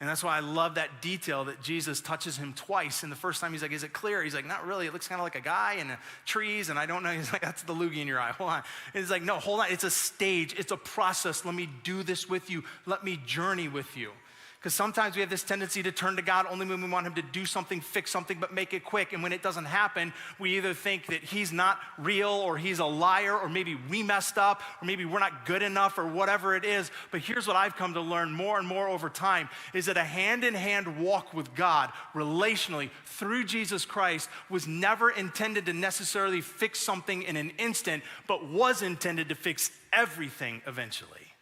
F: And that's why I love that detail that Jesus touches him twice. And the first time he's like, is it clear? He's like, not really. It looks kind of like a guy and trees. And I don't know. He's like, that's the loogie in your eye. Hold on. And he's like, no, hold on. It's a stage. It's a process. Let me do this with you. Let me journey with you. Because sometimes we have this tendency to turn to God only when we want him to do something, fix something, but make it quick. And when it doesn't happen, we either think that he's not real or he's a liar or maybe we messed up or maybe we're not good enough or whatever it is. But here's what I've come to learn more and more over time is that a hand-in-hand walk with God relationally through Jesus Christ was never intended to necessarily fix something in an instant, but was intended to fix everything eventually.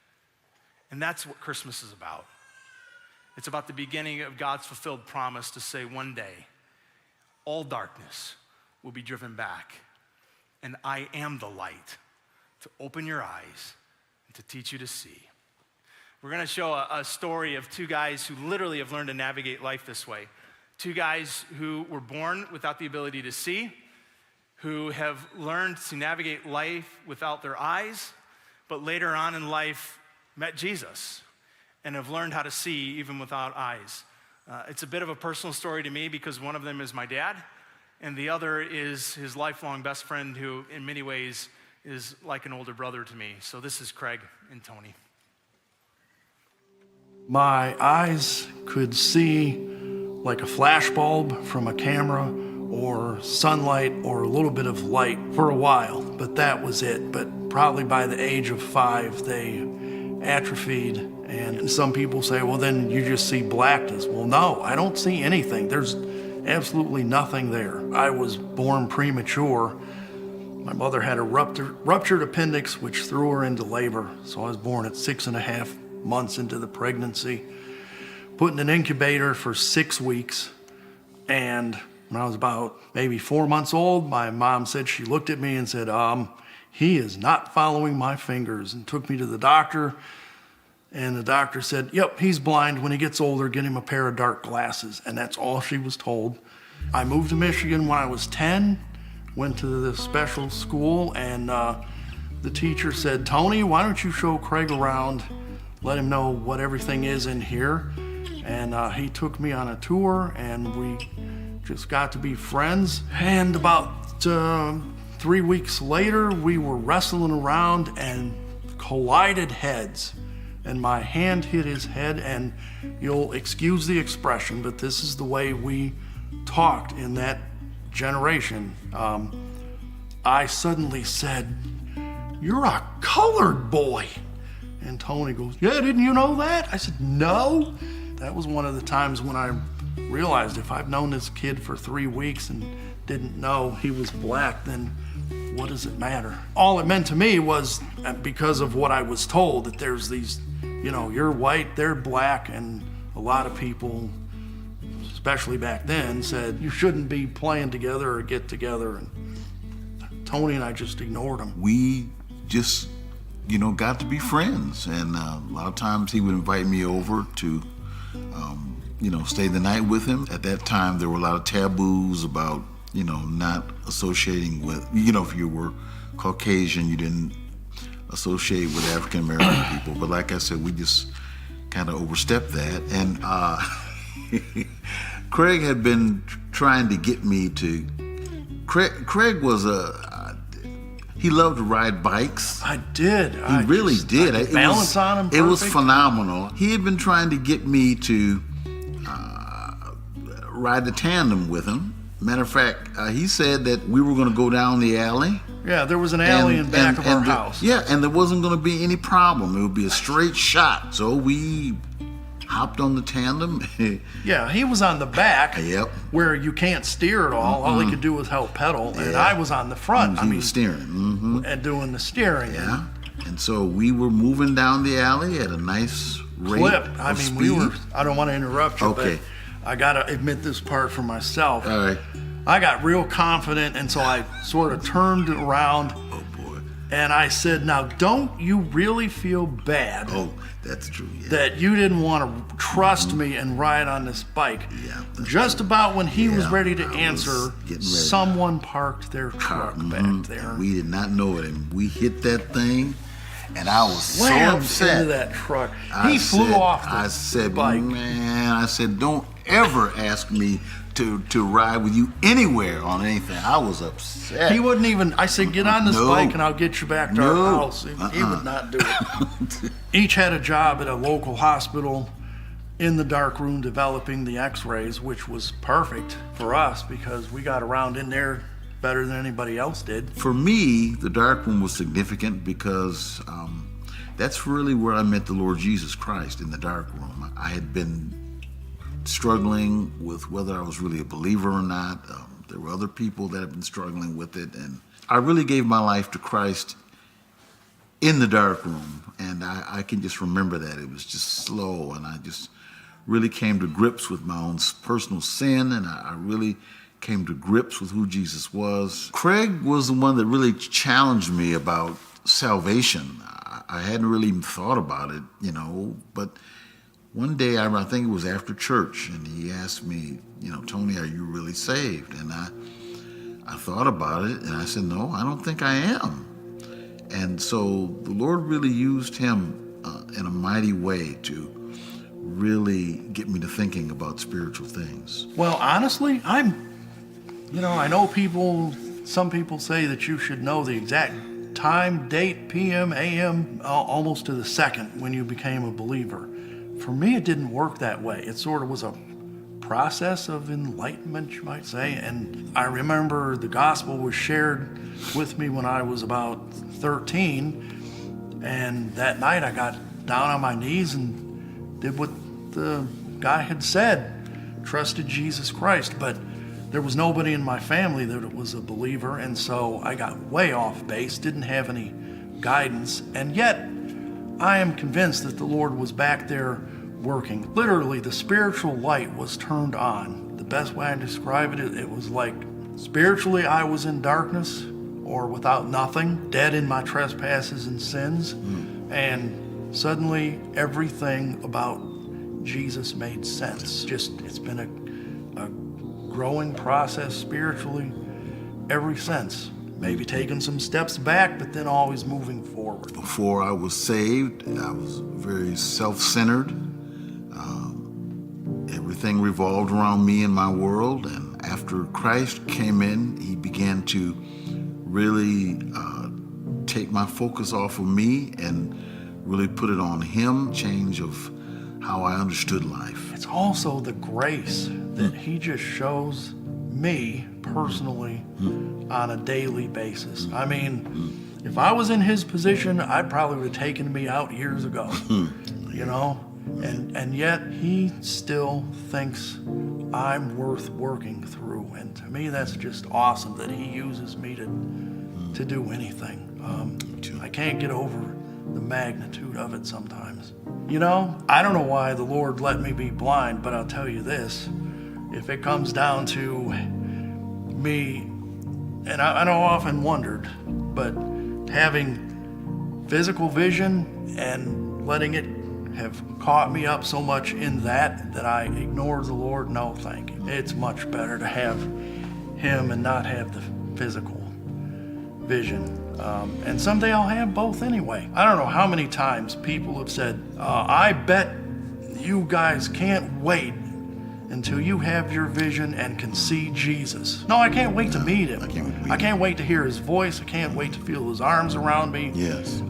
F: And that's what Christmas is about. It's about the beginning of God's fulfilled promise to say one day, all darkness will be driven back, and I am the light to open your eyes and to teach you to see. We're gonna show a story of two guys who literally have learned to navigate life this way. Two guys who were born without the ability to see, who have learned to navigate life without their eyes, but later on in life met Jesus and have learned how to see even without eyes. It's a bit of a personal story to me because one of them is my dad, and the other is his lifelong best friend who in many ways is like an older brother to me. So this is Craig and Tony.
G: My eyes could see like a flash bulb from a camera or sunlight or a little bit of light for a while, but that was it. But probably by the age of 5, they atrophied. And some people say, well, then you just see blackness. Well, no, I don't see anything. There's absolutely nothing there. I was born premature. My mother had a ruptured appendix, which threw her into labor. So I was born at 6.5 months into the pregnancy, put in an incubator for 6 weeks. And when I was about maybe 4 months old, my mom said, she looked at me and said, he is not following my fingers, and took me to the doctor. And the doctor said, yep, he's blind. When he gets older, get him a pair of dark glasses. And that's all she was told. I moved to Michigan when I was 10, went to the special school, and the teacher said, Tony, why don't you show Craig around, let him know what everything is in here. And he took me on a tour, and we just got to be friends. And about 3 weeks later, we were wrestling around and collided heads. And my hand hit his head, and you'll excuse the expression, but this is the way we talked in that generation. I suddenly said, you're a colored boy. And Tony goes, yeah, didn't you know that? I said, no. That was one of the times when I realized if I've known this kid for 3 weeks and didn't know he was black, then what does it matter? All it meant to me was, because of what I was told, that there's these, you're white, they're black, and a lot of people, especially back then, said you shouldn't be playing together or get together. And Tony and I just ignored them.
H: We just, got to be friends. And a lot of times he would invite me over to, stay the night with him. At that time, there were a lot of taboos about, not associating with, if you were Caucasian, you didn't associate with African American people. But like I said, we just kind of overstepped that. And Craig had been trying to get me to, Craig was he loved to ride bikes.
G: I did.
H: He really did.
G: I could balance on him perfect.
H: It was phenomenal. He had been trying to get me to ride the tandem with him. Matter of fact, he said that we were going to go down the alley.
G: Yeah, there was an alley in back of our house.
H: Yeah, and there wasn't going to be any problem. It would be a straight shot. So we hopped on the tandem.
G: Yeah, he was on the back,
H: yep,
G: where you can't steer at all. All he could do was help pedal, and I was on the front.
H: He was steering.
G: And doing the steering.
H: Yeah, and so we were moving down the alley at a nice rate of speed.
G: We were, I don't want to interrupt you,
H: okay,
G: but I got to admit this part for myself.
H: All right.
G: I got real confident, and so I sort of turned around.
H: Oh, boy.
G: And I said, now, don't you really feel bad?
H: Oh, that's true, yeah.
G: That you didn't want to trust me and ride on this bike.
H: Yeah.
G: Just true. About when he was ready to answer, someone parked their truck back there.
H: We did not know it, and we hit that thing, and I was so
G: Slammed
H: upset.
G: into that truck. He flew off the bike.
H: Man, I said, don't ever ask me to ride with you anywhere on anything. I was upset.
G: He wouldn't even, I said, get on this bike and I'll get you back to our house. He would not do it. Each had a job at a local hospital in the dark room developing the x-rays, which was perfect for us because we got around in there better than anybody else did.
H: For me, the dark room was significant because that's really where I met the Lord Jesus Christ, in the dark room. I had been struggling with whether I was really a believer or not. There were other people that had been struggling with it, and I really gave my life to Christ in the dark room, and I can just remember that. It was just slow, and I just really came to grips with my own personal sin, and I really came to grips with who Jesus was. Craig was the one that really challenged me about salvation. I hadn't really even thought about it, but one day, I think it was after church, and he asked me, Tony, are you really saved? And I thought about it, and I said, no, I don't think I am. And so the Lord really used him in a mighty way to really get me to thinking about spiritual things.
G: Well, honestly, I know some people say that you should know the exact time, date, PM, AM, almost to the second when you became a believer. for me, it didn't work that way. It sort of was a process of enlightenment, you might say. And I remember the gospel was shared with me when I was about 13. And that night I got down on my knees and did what the guy had said, trusted Jesus Christ. But there was nobody in my family that was a believer. And so I got way off base, didn't have any guidance. And yet I am convinced that the Lord was back there working. Literally, the spiritual light was turned on. The best way I describe it, it was like spiritually I was in darkness or without nothing, dead in my trespasses and sins. And suddenly everything about Jesus made sense. It's been a growing process spiritually ever since. Maybe taking some steps back, but then always moving forward.
H: Before I was saved, I was very self-centered. Everything revolved around me and my world. And after Christ came in, he began to really take my focus off of me and really put it on him, change of how I understood life.
G: It's also the grace that he just shows me personally on a daily basis. I mean, if I was in his position, I probably would have taken me out years ago, you know? And yet he still thinks I'm worth working through. And to me, that's just awesome that he uses me to do anything. I can't get over the magnitude of it sometimes. You know, I don't know why the Lord let me be blind, but I'll tell you this. If it comes down to me, and I know I often wondered, but having physical vision and letting it have caught me up so much in that I ignored the Lord, no thank you. It's much better to have him and not have the physical vision. And someday I'll have both anyway. I don't know how many times people have said, I bet you guys can't wait until you have your vision and can see Jesus. No, I can't wait to meet him. I can't wait to hear his voice. I can't wait to feel his arms around me.
H: Yes.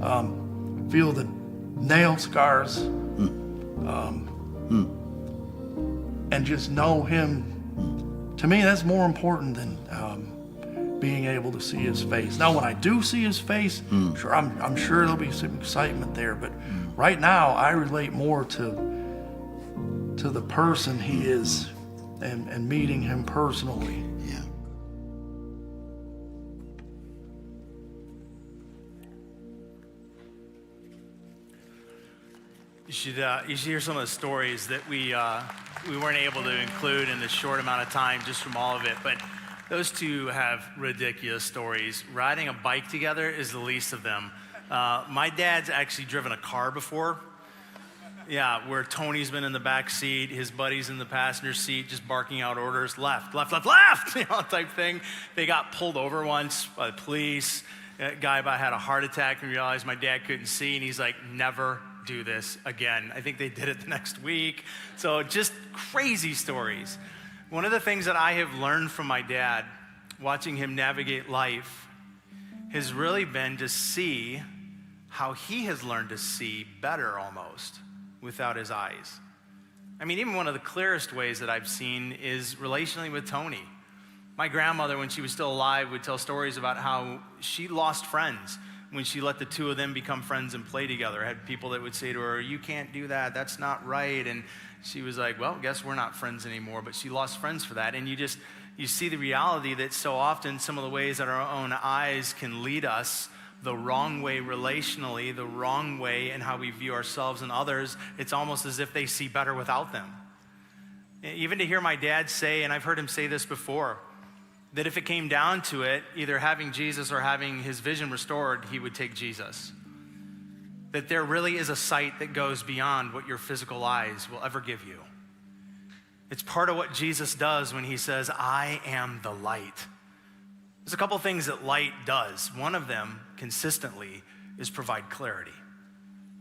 G: Feel the nail scars. And just know him. To me, that's more important than being able to see his face. Now, when I do see his face, sure, I'm sure there'll be some excitement there. But right now, I relate more to the person he is and meeting him personally.
H: Yeah.
F: You should hear some of the stories that we weren't able to include in the short amount of time just from all of it. But those two have ridiculous stories. Riding a bike together is the least of them. My dad's actually driven a car before. Yeah, where Tony's been in the back seat, his buddy's in the passenger seat, just barking out orders, left, left, left, left, you know, type thing. They got pulled over once by the police. That guy about had a heart attack and realized my dad couldn't see, and he's like, never do this again. I think they did it the next week. So just crazy stories. One of the things that I have learned from my dad, watching him navigate life, has really been to see how he has learned to see better almost without his eyes. I mean, even one of the clearest ways that I've seen is relationally with Tony. My grandmother, when she was still alive, would tell stories about how she lost friends when she let the two of them become friends and play together. I had people that would say to her, you can't do that, that's not right. And she was like, well, guess we're not friends anymore. But she lost friends for that. And you see the reality that so often some of the ways that our own eyes can lead us the wrong way relationally, the wrong way in how we view ourselves and others. It's almost as if they see better without them. Even to hear my dad say, and I've heard him say this before, that if it came down to it, either having Jesus or having his vision restored, he would take Jesus. That there really is a sight that goes beyond what your physical eyes will ever give you. It's part of what Jesus does when he says, I am the light. There's a couple things that light does. One of them, consistently, is provide clarity.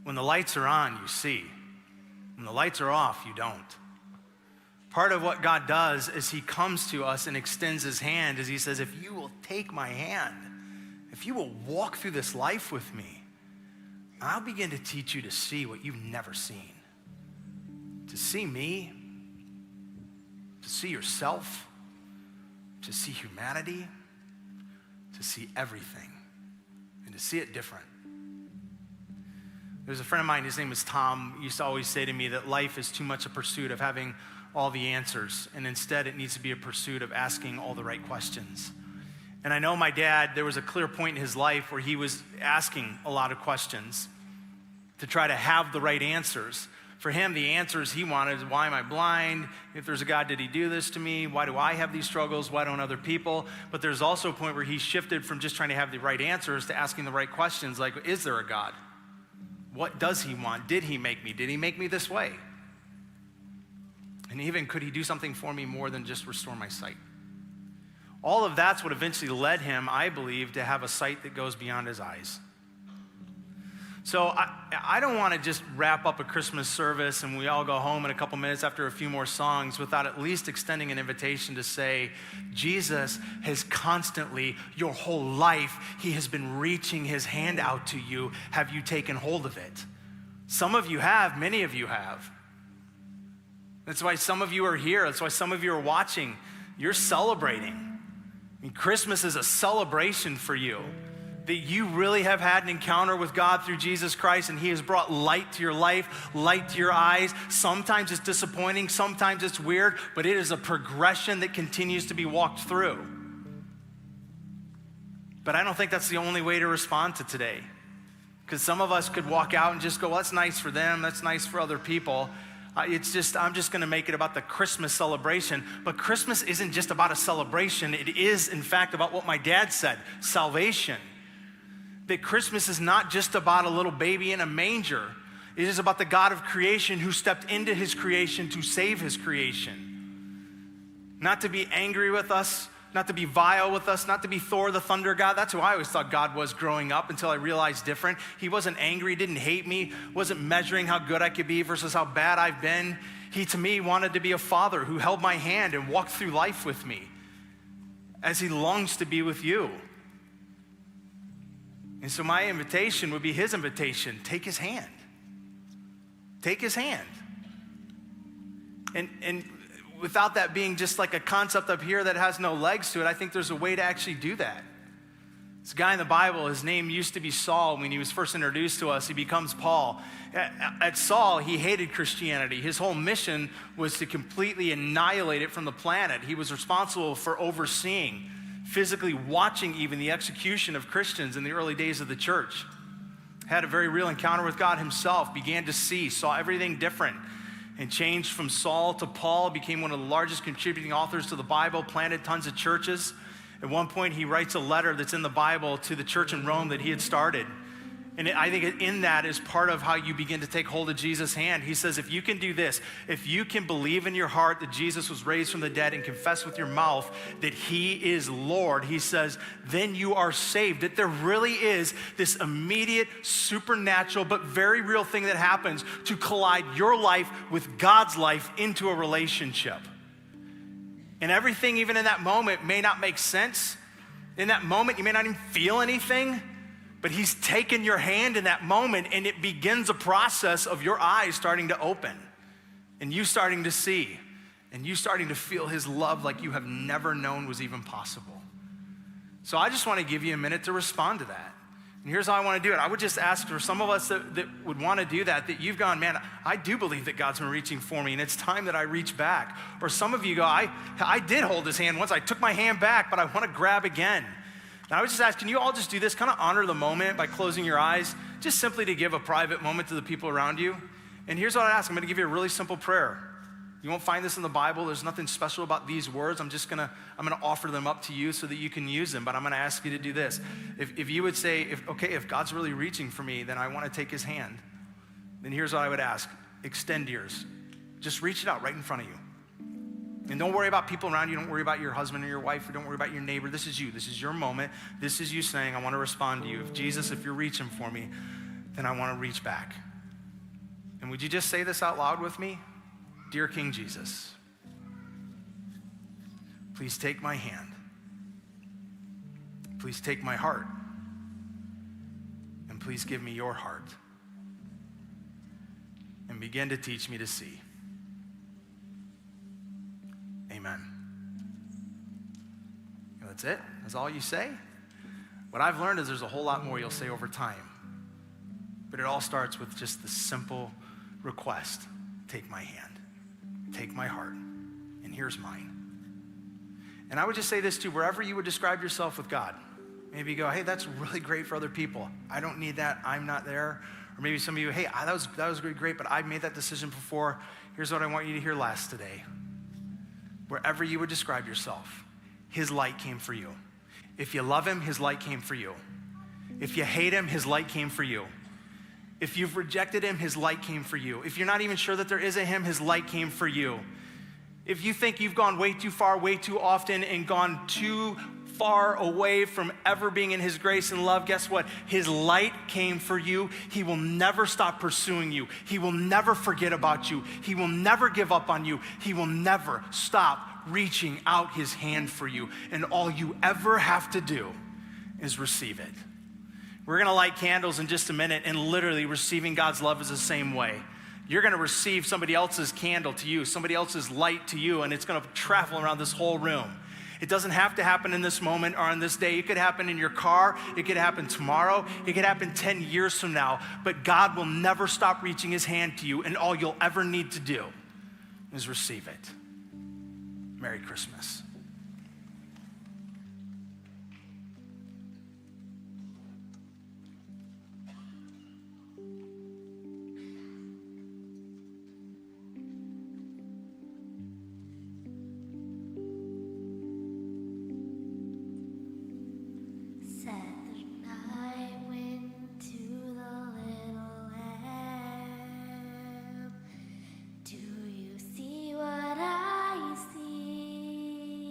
F: When the lights are on, you see. When the lights are off, you don't. Part of what God does is he comes to us and extends his hand as he says, if you will take my hand, if you will walk through this life with me, I'll begin to teach you to see what you've never seen. to see me, to see yourself, to see humanity, to see everything, and to see it different. There's a friend of mine, his name is Tom, used to always say to me that life is too much a pursuit of having all the answers, and instead it needs to be a pursuit of asking all the right questions. And I know my dad, there was a clear point in his life where he was asking a lot of questions to try to have the right answers. For him, the answers he wanted is, why am I blind? If there's a God, did he do this to me? Why do I have these struggles? Why don't other people? But there's also a point where he shifted from just trying to have the right answers to asking the right questions, like, is there a God? What does he want? Did he make me? Did he make me this way? And even, could he do something for me more than just restore my sight? All of that's what eventually led him, I believe, to have a sight that goes beyond his eyes. So I don't want to just wrap up a Christmas service and we all go home in a couple minutes after a few more songs without at least extending an invitation to say, Jesus has constantly, your whole life, he has been reaching his hand out to you. Have you taken hold of it? Some of you have, many of you have. That's why some of you are here. That's why some of you are watching. You're celebrating. I mean, Christmas is a celebration for you. That you really have had an encounter with God through Jesus Christ, and he has brought light to your life, light to your eyes. Sometimes it's disappointing, sometimes it's weird, but it is a progression that continues to be walked through. But I don't think that's the only way to respond to today. Because some of us could walk out and just go, well, that's nice for them, that's nice for other people. I'm just going to make it about the Christmas celebration. But Christmas isn't just about a celebration. It is, in fact, about what my dad said, salvation. That Christmas is not just about a little baby in a manger. It is about the God of creation who stepped into his creation to save his creation. Not to be angry with us, not to be vile with us, not to be Thor the thunder god. That's who I always thought God was growing up until I realized different. He wasn't angry, didn't hate me, wasn't measuring how good I could be versus how bad I've been. He, to me, wanted to be a father who held my hand and walked through life with me as he longs to be with you. And so my invitation would be his invitation. Take his hand. Take his hand. And without that being just like a concept up here that has no legs to it, I think there's a way to actually do that. This guy in the Bible, his name used to be Saul. When he was first introduced to us, he becomes Paul. At Saul, he hated Christianity. His whole mission was to completely annihilate it from the planet. He was responsible for overseeing, physically watching even the execution of Christians in the early days of the church. Had a very real encounter with God himself, began to see, saw everything different, and changed from Saul to Paul, became one of the largest contributing authors to the Bible, planted tons of churches. At one point, he writes a letter that's in the Bible to the church in Rome that he had started. And I think in that is part of how you begin to take hold of Jesus' hand. He says, if you can do this, if you can believe in your heart that Jesus was raised from the dead and confess with your mouth that he is Lord, he says, then you are saved. That there really is this immediate, supernatural, but very real thing that happens to collide your life with God's life into a relationship. And everything, even in that moment, may not make sense. In that moment, you may not even feel anything. But he's taken your hand in that moment, and it begins a process of your eyes starting to open and you starting to see and you starting to feel his love like you have never known was even possible. So I just want to give you a minute to respond to that. And here's how I want to do it. I would just ask for some of us that would want to do that you've gone, man, I do believe that God's been reaching for me and it's time that I reach back. Or some of you go, I did hold his hand once. I took my hand back, but I want to grab again. And I would just ask, can you all just do this? Kind of honor the moment by closing your eyes, just simply to give a private moment to the people around you. And here's what I ask. I'm going to give you a really simple prayer. You won't find this in the Bible. There's nothing special about these words. I'm going to offer them up to you so that you can use them. But I'm going to ask you to do this. If you would say, if God's really reaching for me, then I want to take his hand. Then here's what I would ask. Extend yours. Just reach it out right in front of you. And don't worry about people around you. Don't worry about your husband or your wife, or don't worry about your neighbor. This is you. This is your moment. This is you saying, I want to respond to you. If you're reaching for me, then I want to reach back. And would you just say this out loud with me? Dear King Jesus, please take my hand. Please take my heart. And please give me your heart. And begin to teach me to see. Amen. And that's it? That's all you say? What I've learned is there's a whole lot more you'll say over time. But it all starts with just the simple request. Take my hand. Take my heart. And here's mine. And I would just say this too, wherever you would describe yourself with God. Maybe you go, hey, that's really great for other people. I don't need that. I'm not there. Or maybe some of you, hey, that was really great, but I made that decision before. Here's what I want you to hear last today. Wherever you would describe yourself, his light came for you. If you love him, his light came for you. If you hate him, his light came for you. If you've rejected him, his light came for you. If you're not even sure that there is a him, his light came for you. If you think you've gone way too far, way too often, and gone too far away from ever being in his grace and love, guess what? His light came for you. He will never stop pursuing you. He will never forget about you. He will never give up on you. He will never stop reaching out his hand for you. And all you ever have to do is receive it. We're gonna light candles in just a minute, and literally receiving God's love is the same way. You're gonna receive somebody else's candle to you, somebody else's light to you, and it's gonna travel around this whole room. It doesn't have to happen in this moment or on this day. It could happen in your car. It could happen tomorrow. It could happen 10 years from now. But God will never stop reaching his hand to you, and all you'll ever need to do is receive it. Merry Christmas.
I: Do you see what I see?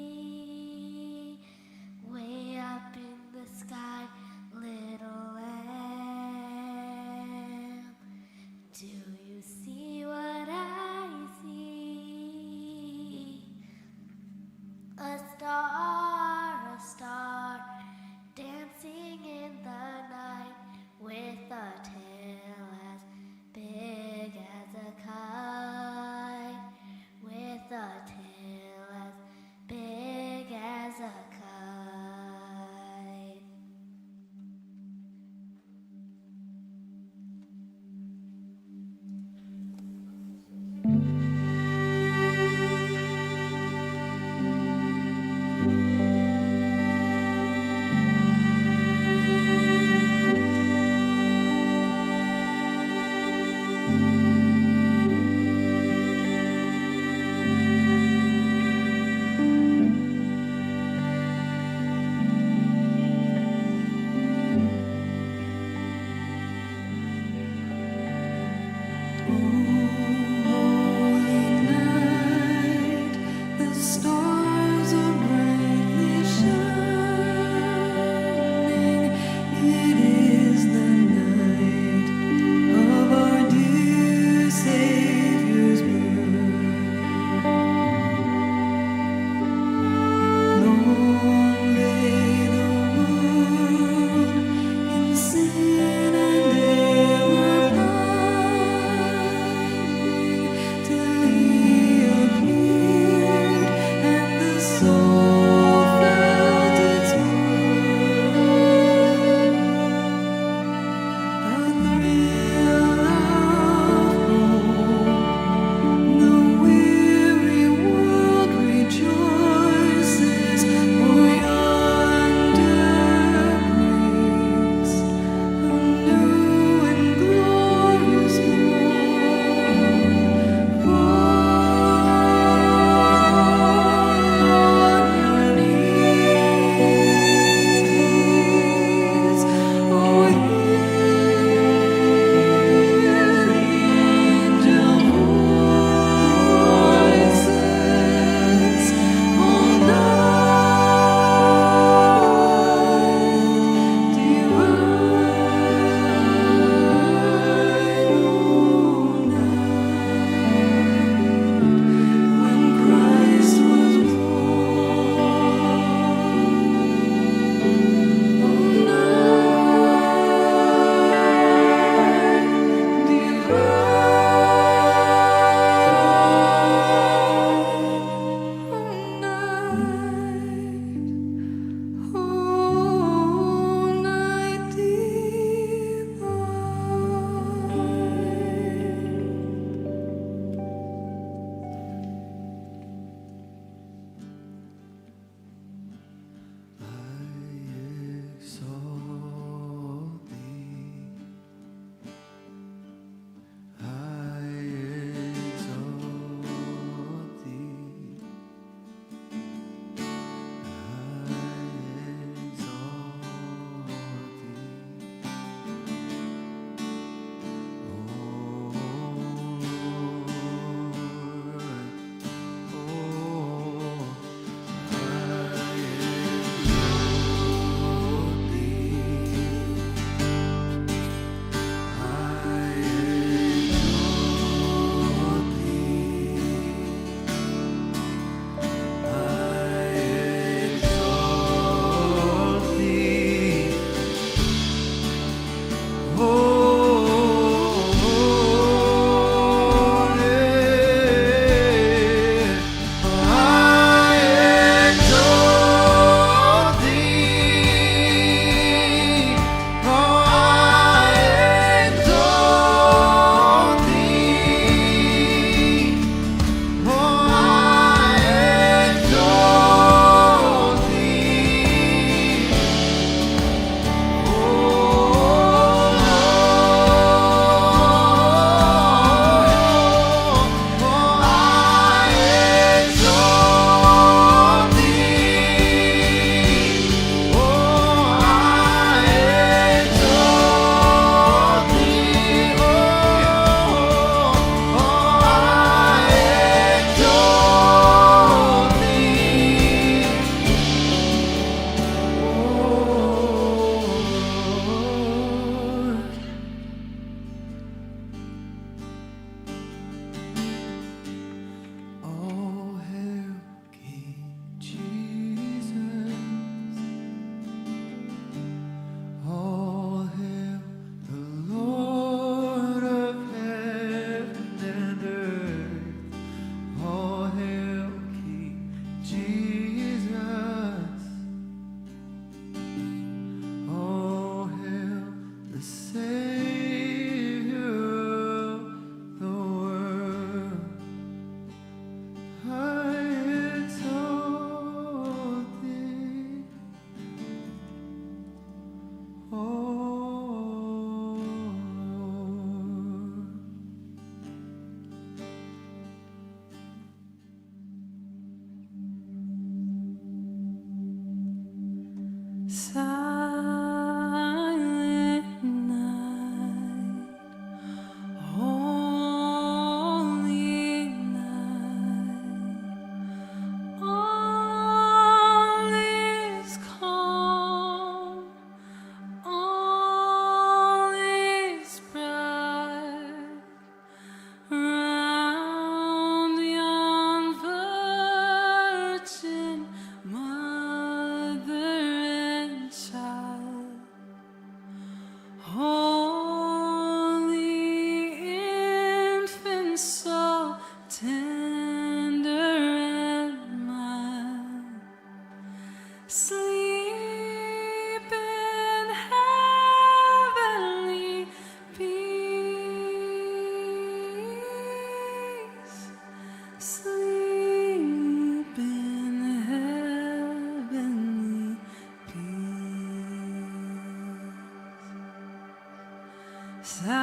A: Silent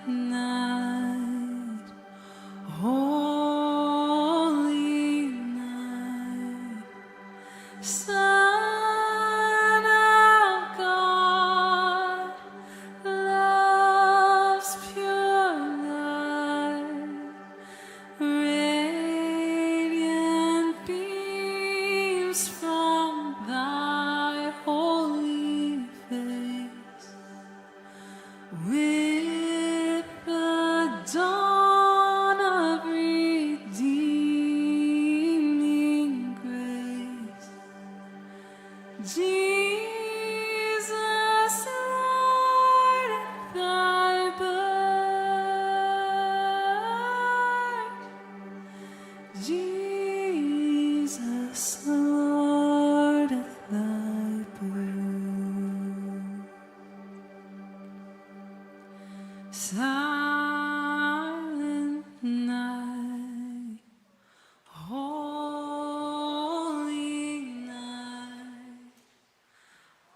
A: night, holy night, Son of God, love's pure light, radiant beams from thy holy face. With the dawn of redeeming grace, Jesus, Lord, at thy birth, Jesus, Lord, at thy birth. Silent night, holy night,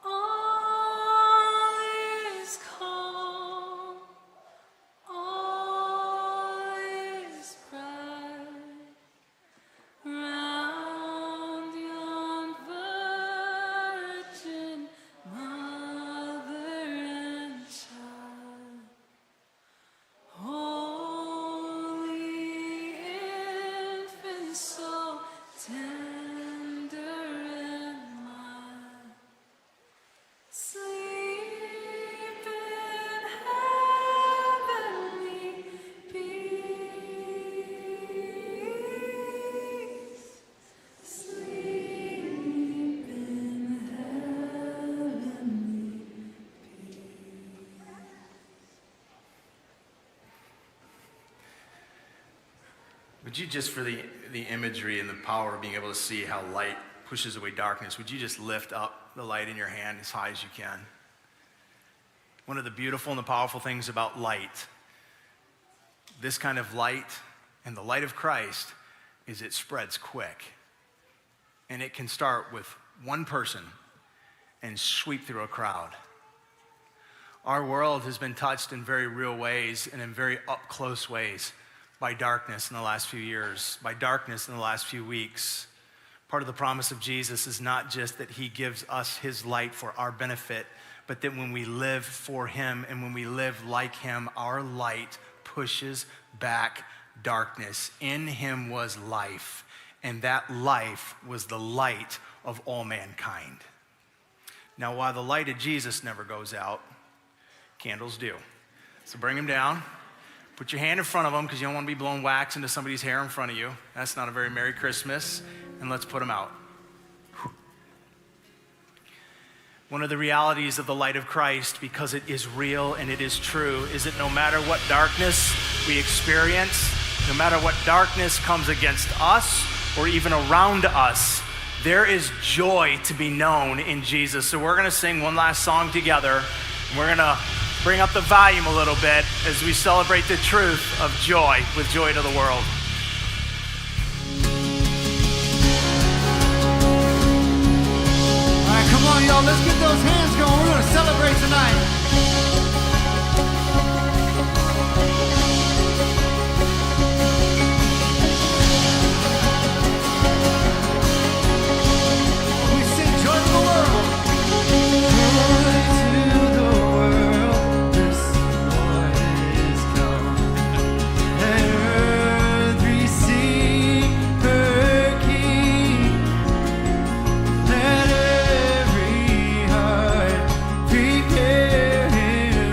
A: all is calm, all is bright, round yon virgin mother and child. Holy infant, so tender and mild, sleep in heavenly peace. Sleep in heavenly
F: Would you just, for the imagery and the power of being able to see how light pushes away darkness, would you just lift up the light in your hand as high as you can? One of the beautiful and the powerful things about light, this kind of light and the light of Christ, is it spreads quick. And it can start with one person and sweep through a crowd. Our world has been touched in very real ways and in very up-close ways by darkness in the last few years, by darkness in the last few weeks. Part of the promise of Jesus is not just that he gives us his light for our benefit, but that when we live for him and when we live like him, our light pushes back darkness. In him was life, and that life was the light of all mankind. Now, while the light of Jesus never goes out, candles do. So bring them down. Put your hand in front of them because you don't want to be blowing wax into somebody's hair in front of you. That's not a very Merry Christmas. And let's put them out. One of the realities of the light of Christ, because it is real and it is true, is that no matter what darkness we experience, no matter what darkness comes against us or even around us, there is joy to be known in Jesus. So we're going to sing one last song together. And we're going to bring up the volume a little bit as we celebrate the truth of joy with Joy to the World.
D: All right, come on, y'all. Let's get those hands going. We're going to celebrate tonight. We sing Joy to the World.
A: Let every heart prepare him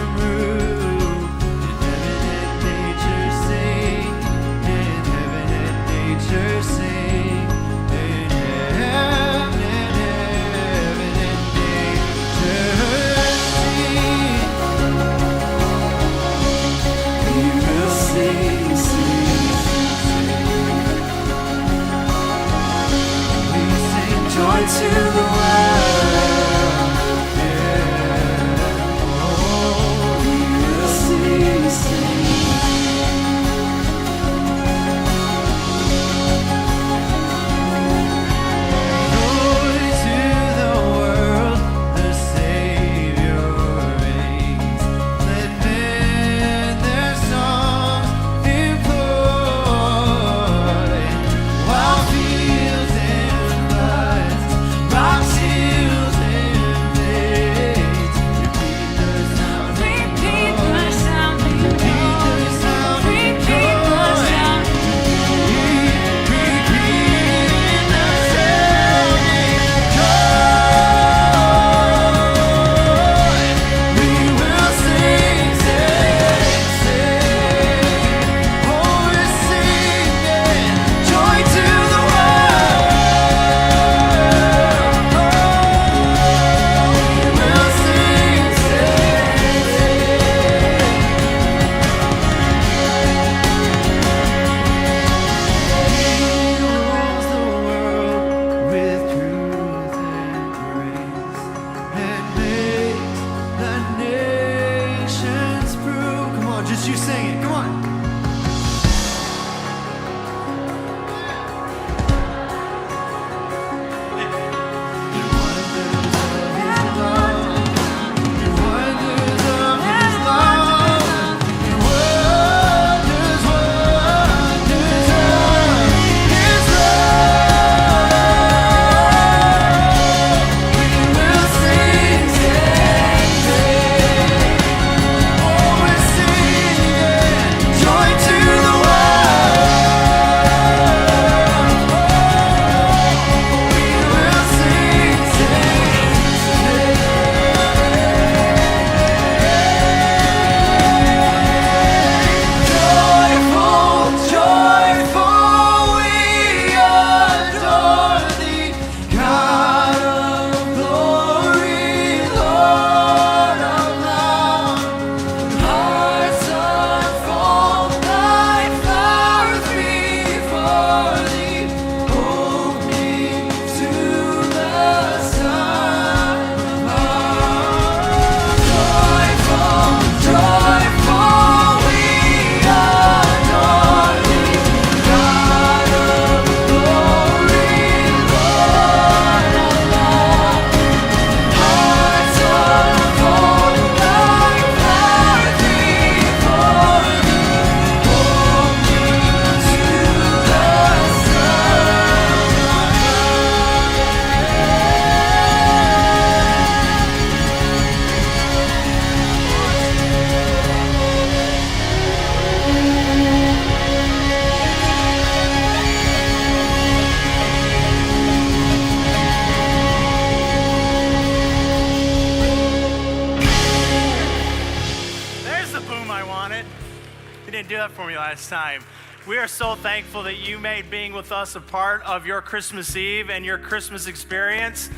F: that for me last time. We are so thankful that you made being with us a part of your Christmas Eve and your Christmas experience.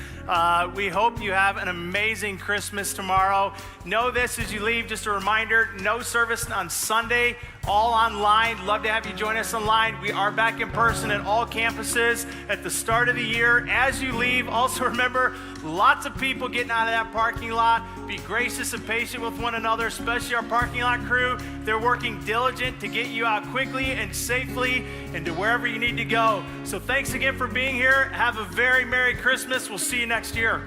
F: We hope you have an amazing Christmas tomorrow. Know this as you leave, just a reminder, no service on Sunday, all online. Love to have you join us online. We are back in person at all campuses at the start of the year. As you leave, also remember, lots of people getting out of that parking lot. Be gracious and patient with one another, especially our parking lot crew. They're working diligent to get you out quickly and safely and to wherever you need to go. So thanks again for being here. Have a very Merry Christmas. We'll see you next year.